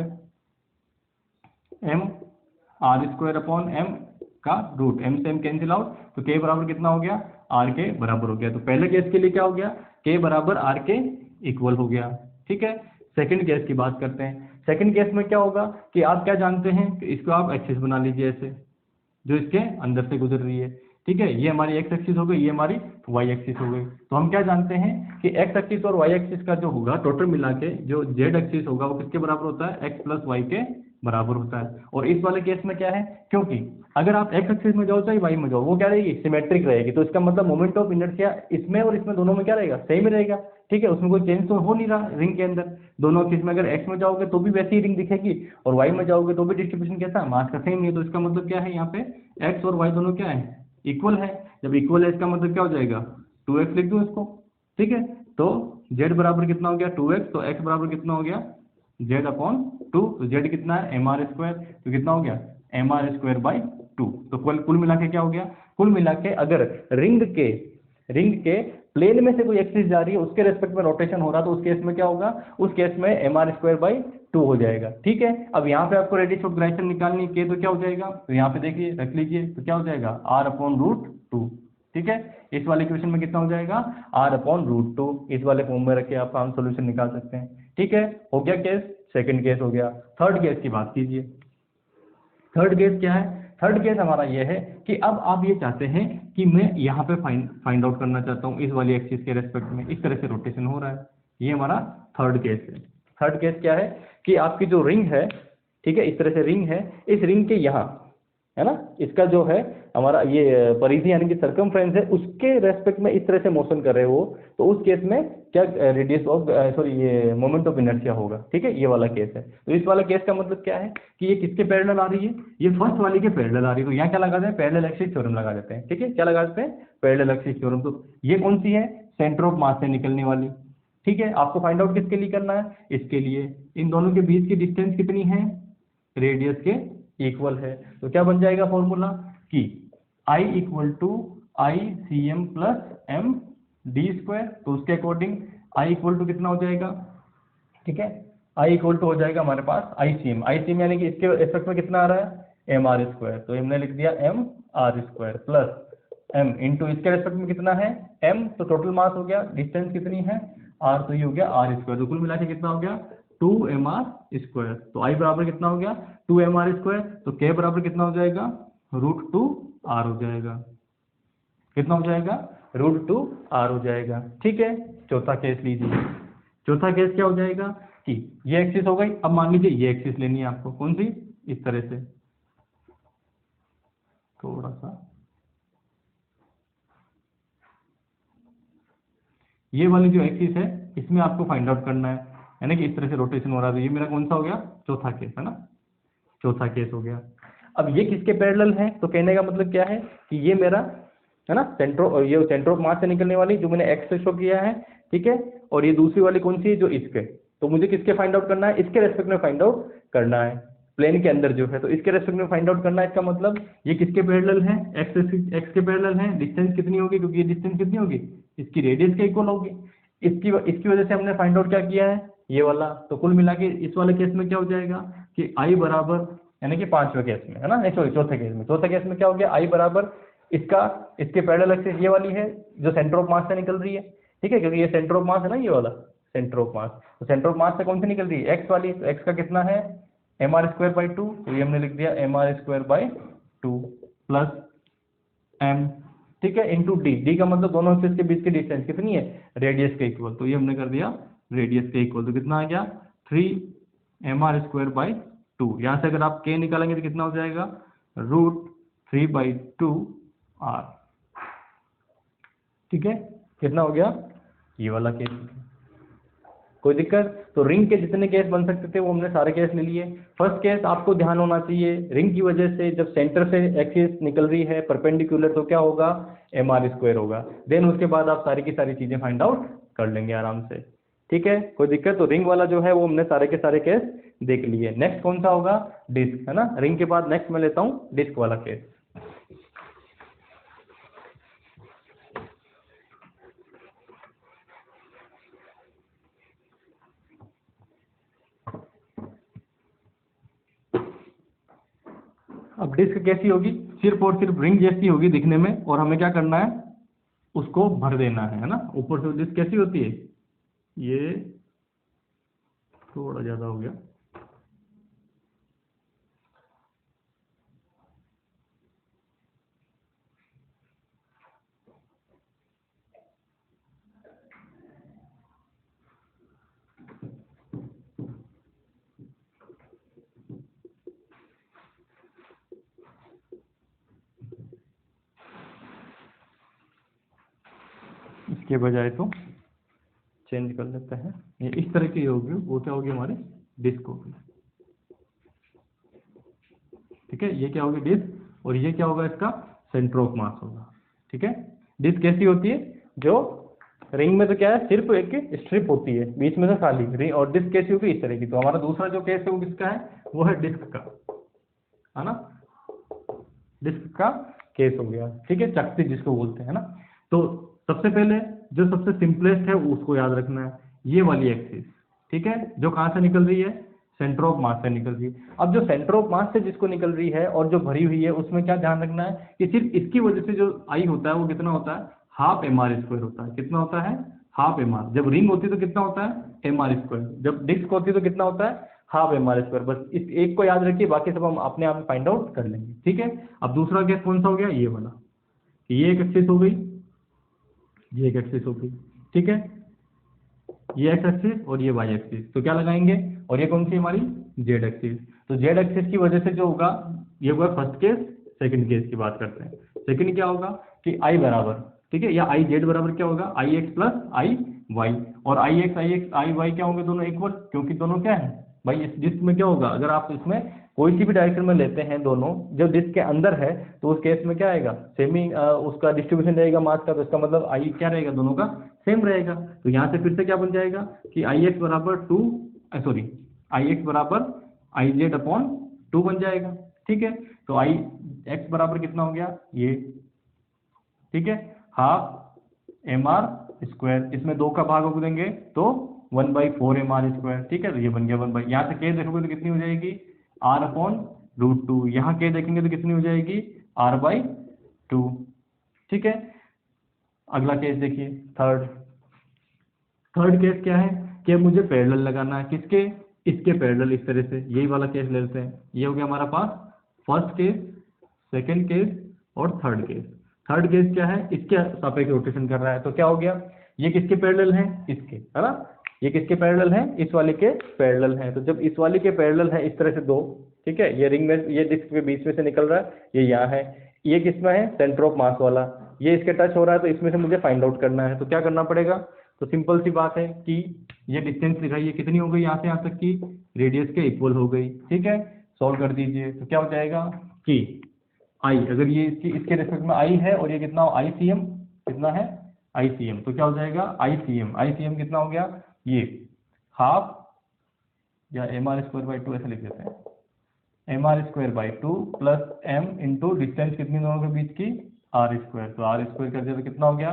[SPEAKER 1] एम r² अपॉन एम का रूट, एम से एम कैंसिल आउट, तो के बराबर कितना हो गया, आर के बराबर हो गया। तो पहले केस के लिए क्या हो गया, के बराबर आर के इक्वल हो गया, ठीक है। सेकंड केस की बात करते हैं। सेकंड केस में क्या होगा कि आप क्या जानते हैं कि इसको आप एक्सिस बना लीजिए ऐसे, जो इसके अंदर से गुजर रही है, ठीक है। ये हमारी एक्स एक्सिस हो गई, ये हमारी वाई एक्सिस हो गई। तो हम क्या जानते हैं कि एक्स एक्सिस और वाई एक्सिस का जो होगा टोटल मिला के जो जेड एक्सिस होगा वो किसके बराबर होता है, एक्स प्लस वाई के बराबर होता है। और इस वाले केस में क्या है, क्योंकि अगर आप एक्स एक्सिस में जाओ चाहे वाई में जाओ, वो क्या रहेगी, सिमेट्रिक रहेगी। तो इसका मतलब मोमेंट ऑफ इनर्शिया इसमें और इसमें दोनों में क्या रहेगा, सेम ही रहेगा, ठीक है। उसमें कोई चेंज तो हो नहीं रहा रिंग के अंदर। दोनों एक्सिस में अगर एक्स में जाओगे तो भी वैसी ही रिंग दिखेगी, और वाई में जाओगे तो भी डिस्ट्रीब्यूशन कैसा है, मास का सेम नहीं है। तो इसका मतलब क्या है, यहाँ पे एक्स और वाई दोनों क्या है, इक्वल है। जब इक्वल है इसका मतलब क्या हो जाएगा, 2x लिख दूं इसको, ठीक है। तो z बराबर कितना हो गया 2x, तो x बराबर कितना हो गया z अपॉन 2, तो z कितना है mr², तो कितना हो गया mr²/2। तो कुल मिला के क्या हो गया, कुल मिला के अगर रिंग के प्लेन में से कोई एक्सिस जा रही है, उसके रेस्पेक्ट में रोटेशन हो रहा, तो उस केस में क्या होगा, उस केस में mr²/2 हो जाएगा, ठीक है। अब यहाँ पे आपको रेडियस ऑफ ग्राइसन निकालनी है, तो क्या हो जाएगा, तो यहाँ पे देखिए रख लीजिए, तो क्या हो जाएगा r/√2, ठीक है। इस वाले क्वेश्चन में कितना हो जाएगा, r/√2। इस वाले फॉर्म में रख के आप आम सोल्यूशन निकाल सकते हैं, ठीक है। हो गया केस, सेकंड केस हो गया। थर्ड केस की बात कीजिए। थर्ड केस क्या है, थर्ड केस हमारा ये है कि अब आप ये चाहते हैं कि मैं यहाँ पे फाइंड आउट करना चाहता हूँ इस वाली एक्सिस के रेस्पेक्ट में, इस तरह से रोटेशन हो रहा है। ये हमारा थर्ड केस है। थर्ड केस क्या है कि आपकी जो रिंग है, ठीक है, इस तरह से रिंग है, इस रिंग के यहाँ है ना, इसका जो है हमारा ये परिधि यानी कि सर्कमफ्रेंस है, उसके रेस्पेक्ट में इस तरह से मोशन कर रहे हो, तो उस केस में क्या रेडियस ऑफ सॉरी ये मोमेंट ऑफ इनर्शिया होगा, ठीक है। ये वाला केस है। तो इस वाला केस का मतलब क्या है कि ये किसके पैरेलल आ रही है, ये फर्स्ट वाली के पैरेलल आ रही है। तो यहाँ क्या लगा देते हैं, पैरेलल एक्सिस थ्योरम लगा देते हैं, ठीक है। क्या लगा देते हैं, पैरेलल एक्सिस थ्योरम। तो ये कौन सी है, सेंटर ऑफ मास से निकलने वाली, ठीक है। आपको फाइंड आउट किसके लिए करना है, इसके लिए। इन दोनों के बीच की डिस्टेंस कितनी है, रेडियस के इक्वल है। तो क्या बन जाएगा फॉर्मूला कि I = ICM + MD²। तो उसके अकॉर्डिंग I = कितना हो जाएगा, ठीक है, I = हो जाएगा हमारे पास ICM यानी कि इसके रेस्पेक्ट में कितना आ रहा है mr²। तो हमने लिख दिया mr² प्लस m इंटू इसके रेस्पेक्ट में कितना है m, तो टोटल मास हो गया, डिस्टेंस कितनी है r, तो ये हो गया r²। तो कुल मिला के कितना हो गया 2mr²। तो I बराबर कितना हो गया 2mr²। तो K बराबर कितना हो जाएगा √2r हो जाएगा, कितना हो जाएगा √2r हो जाएगा, ठीक है। चौथा केस लीजिए। चौथा केस क्या हो जाएगा कि ये एक्सिस हो गई। अब मान लीजिए ये एक्सिस लेनी है आपको, कौन सी, इस तरह से, थोड़ा सा ये वाली जो एक्सिस है इसमें आपको फाइंड आउट करना है, यानी कि इस तरह से रोटेशन हो रहा है। तो ये मेरा कौन सा हो गया, चौथा केस है ना, चौथा केस हो गया। अब ये किसके पैरेलल है, तो कहने का मतलब क्या है कि ये मेरा है ना ये सेंटर ऑफ मास से निकलने वाली जो मैंने एक्स से शो किया है, ठीक है। और ये दूसरी वाली कौन सी है, जो इसके, तो मुझे किसके फाइंड आउट करना है, इसके रेस्पेक्ट में फाइंड आउट करना है, प्लेन के अंदर जो है, तो इसके रेस्पेक्ट में फाइंड आउट करना है। इसका मतलब ये किसके पैरेलल है, एक्स के पैरेलल है। डिस्टेंस कितनी होगी, क्योंकि ये डिस्टेंस कितनी होगी, इसकी रेडियस के इक्वल होगी। इसकी वजह से हमने फाइंड आउट क्या किया है, ये वाला। तो कुल मिला के इस वाले केस में क्या हो जाएगा कि I बराबर, यानी कि पांचवें केस में है ना, नहीं सॉरी चौथे केस में, चौथे केस में क्या हो गया I बराबर इसके पैरेलल एक्सिस ये वाली है जो सेंटर ऑफ मास से निकल रही है, ठीक है, क्योंकि ये सेंटर ऑफ मास है ना, ये वाला सेंटर ऑफ मास। तो सेंटर ऑफ मास से कौन सी निकल रही है, एक्स वाली। तो एक्स का कितना है mr²/2, तो ये हमने लिख दिया mr²/2 प्लस m, ठीक है, इंटू डी का मतलब दोनों एक्सिस के बीच की डिस्टेंस कितनी है, रेडियस के इक्वल। तो ये हमने कर दिया रेडियस के इक्वल। तो कितना आ गया 3mr²/2। यहाँ से अगर आप k निकालेंगे तो कितना हो जाएगा √3/2r, ठीक है। कितना हो गया, ये वाला केस। कोई दिक्कत? तो रिंग के जितने केस बन सकते थे वो हमने सारे केस ले लिए। फर्स्ट केस आपको ध्यान होना चाहिए, रिंग की वजह से जब सेंटर से एक्सिस निकल रही है परपेंडिकुलर तो क्या होगा, mr² होगा। देन उसके बाद आप सारी की सारी चीजें फाइंड आउट कर लेंगे आराम से। ठीक है, कोई दिक्कत? तो रिंग वाला जो है वो हमने सारे के सारे केस देख लिए। नेक्स्ट कौन सा होगा, डिस्क, है ना। रिंग के बाद नेक्स्ट मैं लेता हूँ डिस्क वाला केस। अब डिस्क कैसी होगी, सिर्फ और सिर्फ रिंग जैसी होगी दिखने में, और हमें क्या करना है, उसको भर देना है ना। ऊपर से डिस्क कैसी होती है, ये थोड़ा ज्यादा हो गया, इसके बजाय तो चेंज कर लेते हैं। ये इस तरह की होगी, वो क्या होगी हमारी डिस्क होगी। ठीक है, ये क्या होगी डिस्क, और ये क्या होगा इसका सेंटर ऑफ मास होगा। ठीक है, डिस्क कैसी होती है, जो रिंग में तो क्या है सिर्फ एक स्ट्रिप होती है बीच में से खाली, रिंग, और डिस्क कैसी होगी इस तरह की। तो हमारा दूसरा जो केस है वो किसका है, वो है डिस्क का, है ना, डिस्क का केस हो गया। ठीक है, चकती जिसको बोलते हैं ना। तो सबसे पहले जो सबसे सिंपलेस्ट है उसको याद रखना है, ये वाली एक्सिस। ठीक है, जो कहाँ से निकल रही है, सेंटर ऑफ मास से निकल रही है। अब जो सेंटर ऑफ मास से जिसको निकल रही है और जो भरी हुई है, उसमें क्या ध्यान रखना है कि सिर्फ इसकी वजह से जो आई होता है वो कितना होता है, हाफ mr² होता है। कितना होता है, हाफ mr। जब रिंग होती है तो कितना होता है, mr²। जब डिस्क होती है तो कितना होता है, हाफ mr²। बस इस एक को याद रखिए, बाकी सब हम अपने आप फाइंड आउट कर लेंगे। ठीक है, अब दूसरा केस कौन सा हो गया, ये वाला। ये एक एक्सिस हो गई, ये एक एक्सिस हो गई। ठीक है, ये एक्स एक्सिस और ये वाई एक्सिस, तो क्या लगाएंगे, और ये कौन सी हमारी जेड एक्सिस। तो जेड एक्सिस की वजह से जो होगा, ये होगा फर्स्ट केस। सेकंड केस की बात करते हैं। सेकंड क्या होगा कि आई बराबर, ठीक है, या आई जेड बराबर क्या होगा, आई एक्स प्लस आई वाई। और आई एक्स आई वाई क्या होंगे, दोनों इक्वल, क्योंकि दोनों क्या है भाई, इस डिस्क में क्या होगा, अगर आप इसमें कोई सी भी डायरेक्शन में लेते हैं दोनों, जो डिस्क के अंदर है, तो उस केस में क्या आएगा, सेमी उसका डिस्ट्रीब्यूशन रहेगा मास का। तो इसका मतलब आई क्या रहेगा, दोनों का सेम रहेगा। तो यहाँ से फिर से क्या बन जाएगा कि आई एक्स बराबर आई एक्स बराबर आई जेड अपॉन 2 बन जाएगा। ठीक है, तो आई एक्स बराबर कितना हो गया, ये, ठीक है, हाफ mr²। इसमें 2 का भाग हो देंगे तो 1/4 mr²। ठीक है, तो ये बन गया 1 बाई, यहाँ से के देखोगे तो कितनी हो जाएगी, r/√2। यहाँ के देखेंगे तो कितनी हो जाएगी, r/2। ठीक है, अगला केस देखिए, थर्ड केस क्या है कि मुझे पैरेलल लगाना है, किसके, इसके पैरेलल, इस तरह से। यही वाला केस ले लेते हैं। ये हो गया हमारा पास फर्स्ट केस, सेकंड केस और थर्ड केस। थर्ड केस क्या है, इसके सापेक्ष रोटेशन कर रहा है, तो क्या हो गया, ये किसके पैरेलल हैं, इसके, है ना। ये किसके पैरेलल हैं, इस वाले के पैरेलल हैं। तो जब इस वाले के पैरेलल है इस तरह से दो, ठीक है, ये रिंग में, ये डिस्क के बीच में से निकल रहा है, ये यहाँ है, ये किसमें है, सेंटर ऑफ मास वाला, ये इसके टच हो रहा है, तो इसमें से मुझे फाइंड आउट करना है। तो क्या करना पड़ेगा, तो सिंपल सी बात है कि ये डिस्टेंस दिखाइए कितनी हो गई, यहाँ से यहाँ तक की रेडियस के इक्वल हो गई। ठीक है, सॉल्व कर दीजिए, तो क्या हो जाएगा कि आई, अगर ये इसके रिस्पेक्ट में आई है और ये कितना हो, ICM कितना है, ICM, तो क्या हो जाएगा ICM कितना हो गया, ये हाफ, या mr²/2 ऐसे लिख देते हैं, mr²/2 plus m into distance कितनी दोनों के बीच की, r²। तो r² कर दिया तो कितना हो गया,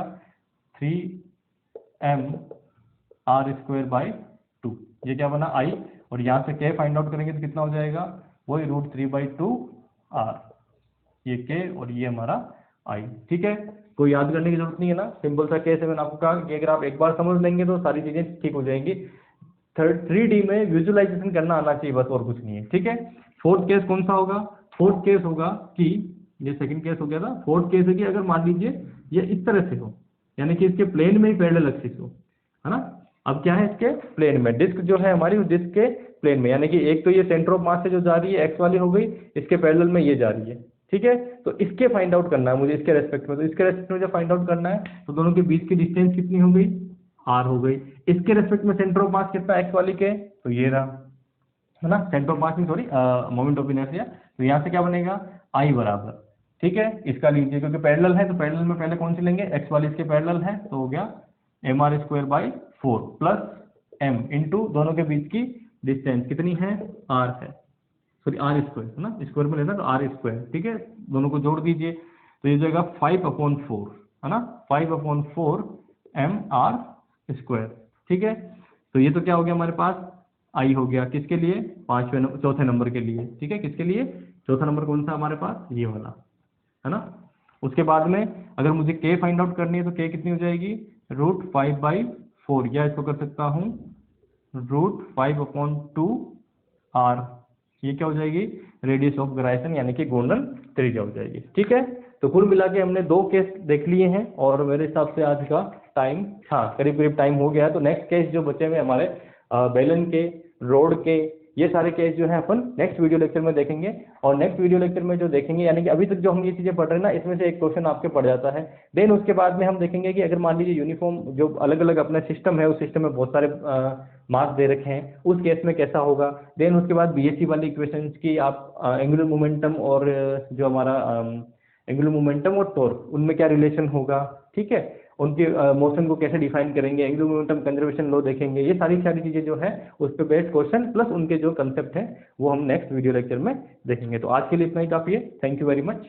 [SPEAKER 1] 3m r²/2। ये क्या बना I, और यहाँ से k फाइंड आउट करेंगे तो कितना हो जाएगा, वही √3/2 r, ये k और ये हमारा I। ठीक है, कोई याद करने की जरूरत नहीं है ना, सिंपल सा केस है। मैंने आपको कहा कि अगर आप एक बार समझ लेंगे तो सारी चीजें ठीक हो जाएंगी। 3D में विजुअलाइजेशन करना आना चाहिए बस, और कुछ नहीं है। ठीक है, फोर्थ केस कौन सा होगा, फोर्थ केस होगा कि, ये सेकंड केस हो गया था, फोर्थ केस है कि अगर मान लीजिए ये इस तरह से हो, यानी कि इसके प्लेन में ही पैरेलल एक्सिस हो, है ना। अब क्या है, इसके प्लेन में डिस्क जो है हमारी, डिस्क के प्लेन में, यानी कि एक तो ये सेंटर ऑफ मास से जो जा रही है एक्स वाली हो गई, इसके पैरेलल में ये जा रही है। ठीक है, तो इसके फाइंड आउट करना है मुझे, इसके रेस्पेक्ट में। तो इसके रेस्पेक्ट में जब फाइंड आउट करना है तो दोनों के बीच की डिस्टेंस कितनी हो गई, आर हो गई। इसके रेस्पेक्ट में सेंटर ऑफ मास कितना एक्स वाली के, तो ये रहा, है ना, सेंटर ऑफ मास में सॉरी मोमेंट ऑफ इनर्शिया। तो यहाँ से क्या बनेगा, आई बराबर, ठीक है, इसका लीजिए क्योंकि पैरेलल है तो पैरेलल में पहले कौन सी लेंगे, एक्स वाली इसके पैरेलल है, तो हो गया m r square by 4 plus m into दोनों के बीच की डिस्टेंस कितनी है, आर है, सॉरी आर स्क्वायर, है ना, स्क्वायर में लेना तो आर स्क्वायर, ठीक है, दोनों को जोड़ दीजिए तो ये जाएगा 5/4, है ना, 5/4 एम आर स्क्वायर, ठीक है। तो ये तो क्या हो गया हमारे पास, आई हो गया, किसके लिए, चौथे नंबर के लिए, ठीक है, किसके लिए, चौथा नंबर कौन सा हमारे पास, ये वाला, है ना। उसके बाद में अगर मुझे के फाइंड आउट करनी है तो के कितनी हो जाएगी, √5/4, या इसको कर सकता हूँ √5/2 आर, ये क्या हो जाएगी, रेडियस ऑफ गायरेशन यानी कि घूर्णन त्रिज्या हो जाएगी, ठीक है। तो कुल मिला के हमने 2 केस देख लिए हैं और मेरे हिसाब से आज का टाइम, हाँ करीब करीब टाइम हो गया है। तो नेक्स्ट केस जो बचे हुए हमारे बेलन के, रोड के, ये सारे केस जो है अपन नेक्स्ट वीडियो लेक्चर में देखेंगे। और नेक्स्ट वीडियो लेक्चर में जो देखेंगे, यानी कि अभी तक जो हम ये चीजें पढ़ रहे हैं ना, इसमें से एक क्वेश्चन आपके पड़ जाता है। देन उसके बाद में हम देखेंगे कि अगर मान लीजिए यूनिफॉर्म जो अलग अलग अपना सिस्टम है, उस सिस्टम में बहुत सारे मार्क्स दे रखे हैं, उस केस में कैसा होगा। देन उसके बाद बीएससी वाली इक्वेशंस की आप एंगुलर मोमेंटम और जो हमारा एंगुलर मोमेंटम और टॉर्क, उनमें क्या रिलेशन होगा, ठीक है, उनके मोशन को कैसे डिफाइन करेंगे, एंगुलर मोमेंटम कंजर्वेशन लॉ देखेंगे। ये सारी चीजें जो है उस पर बेस्ड क्वेश्चन प्लस उनके जो कंसेप्ट हैं वो हम नेक्स्ट वीडियो लेक्चर में देखेंगे। तो आज के लिए इतना ही काफी है। Thank you very much.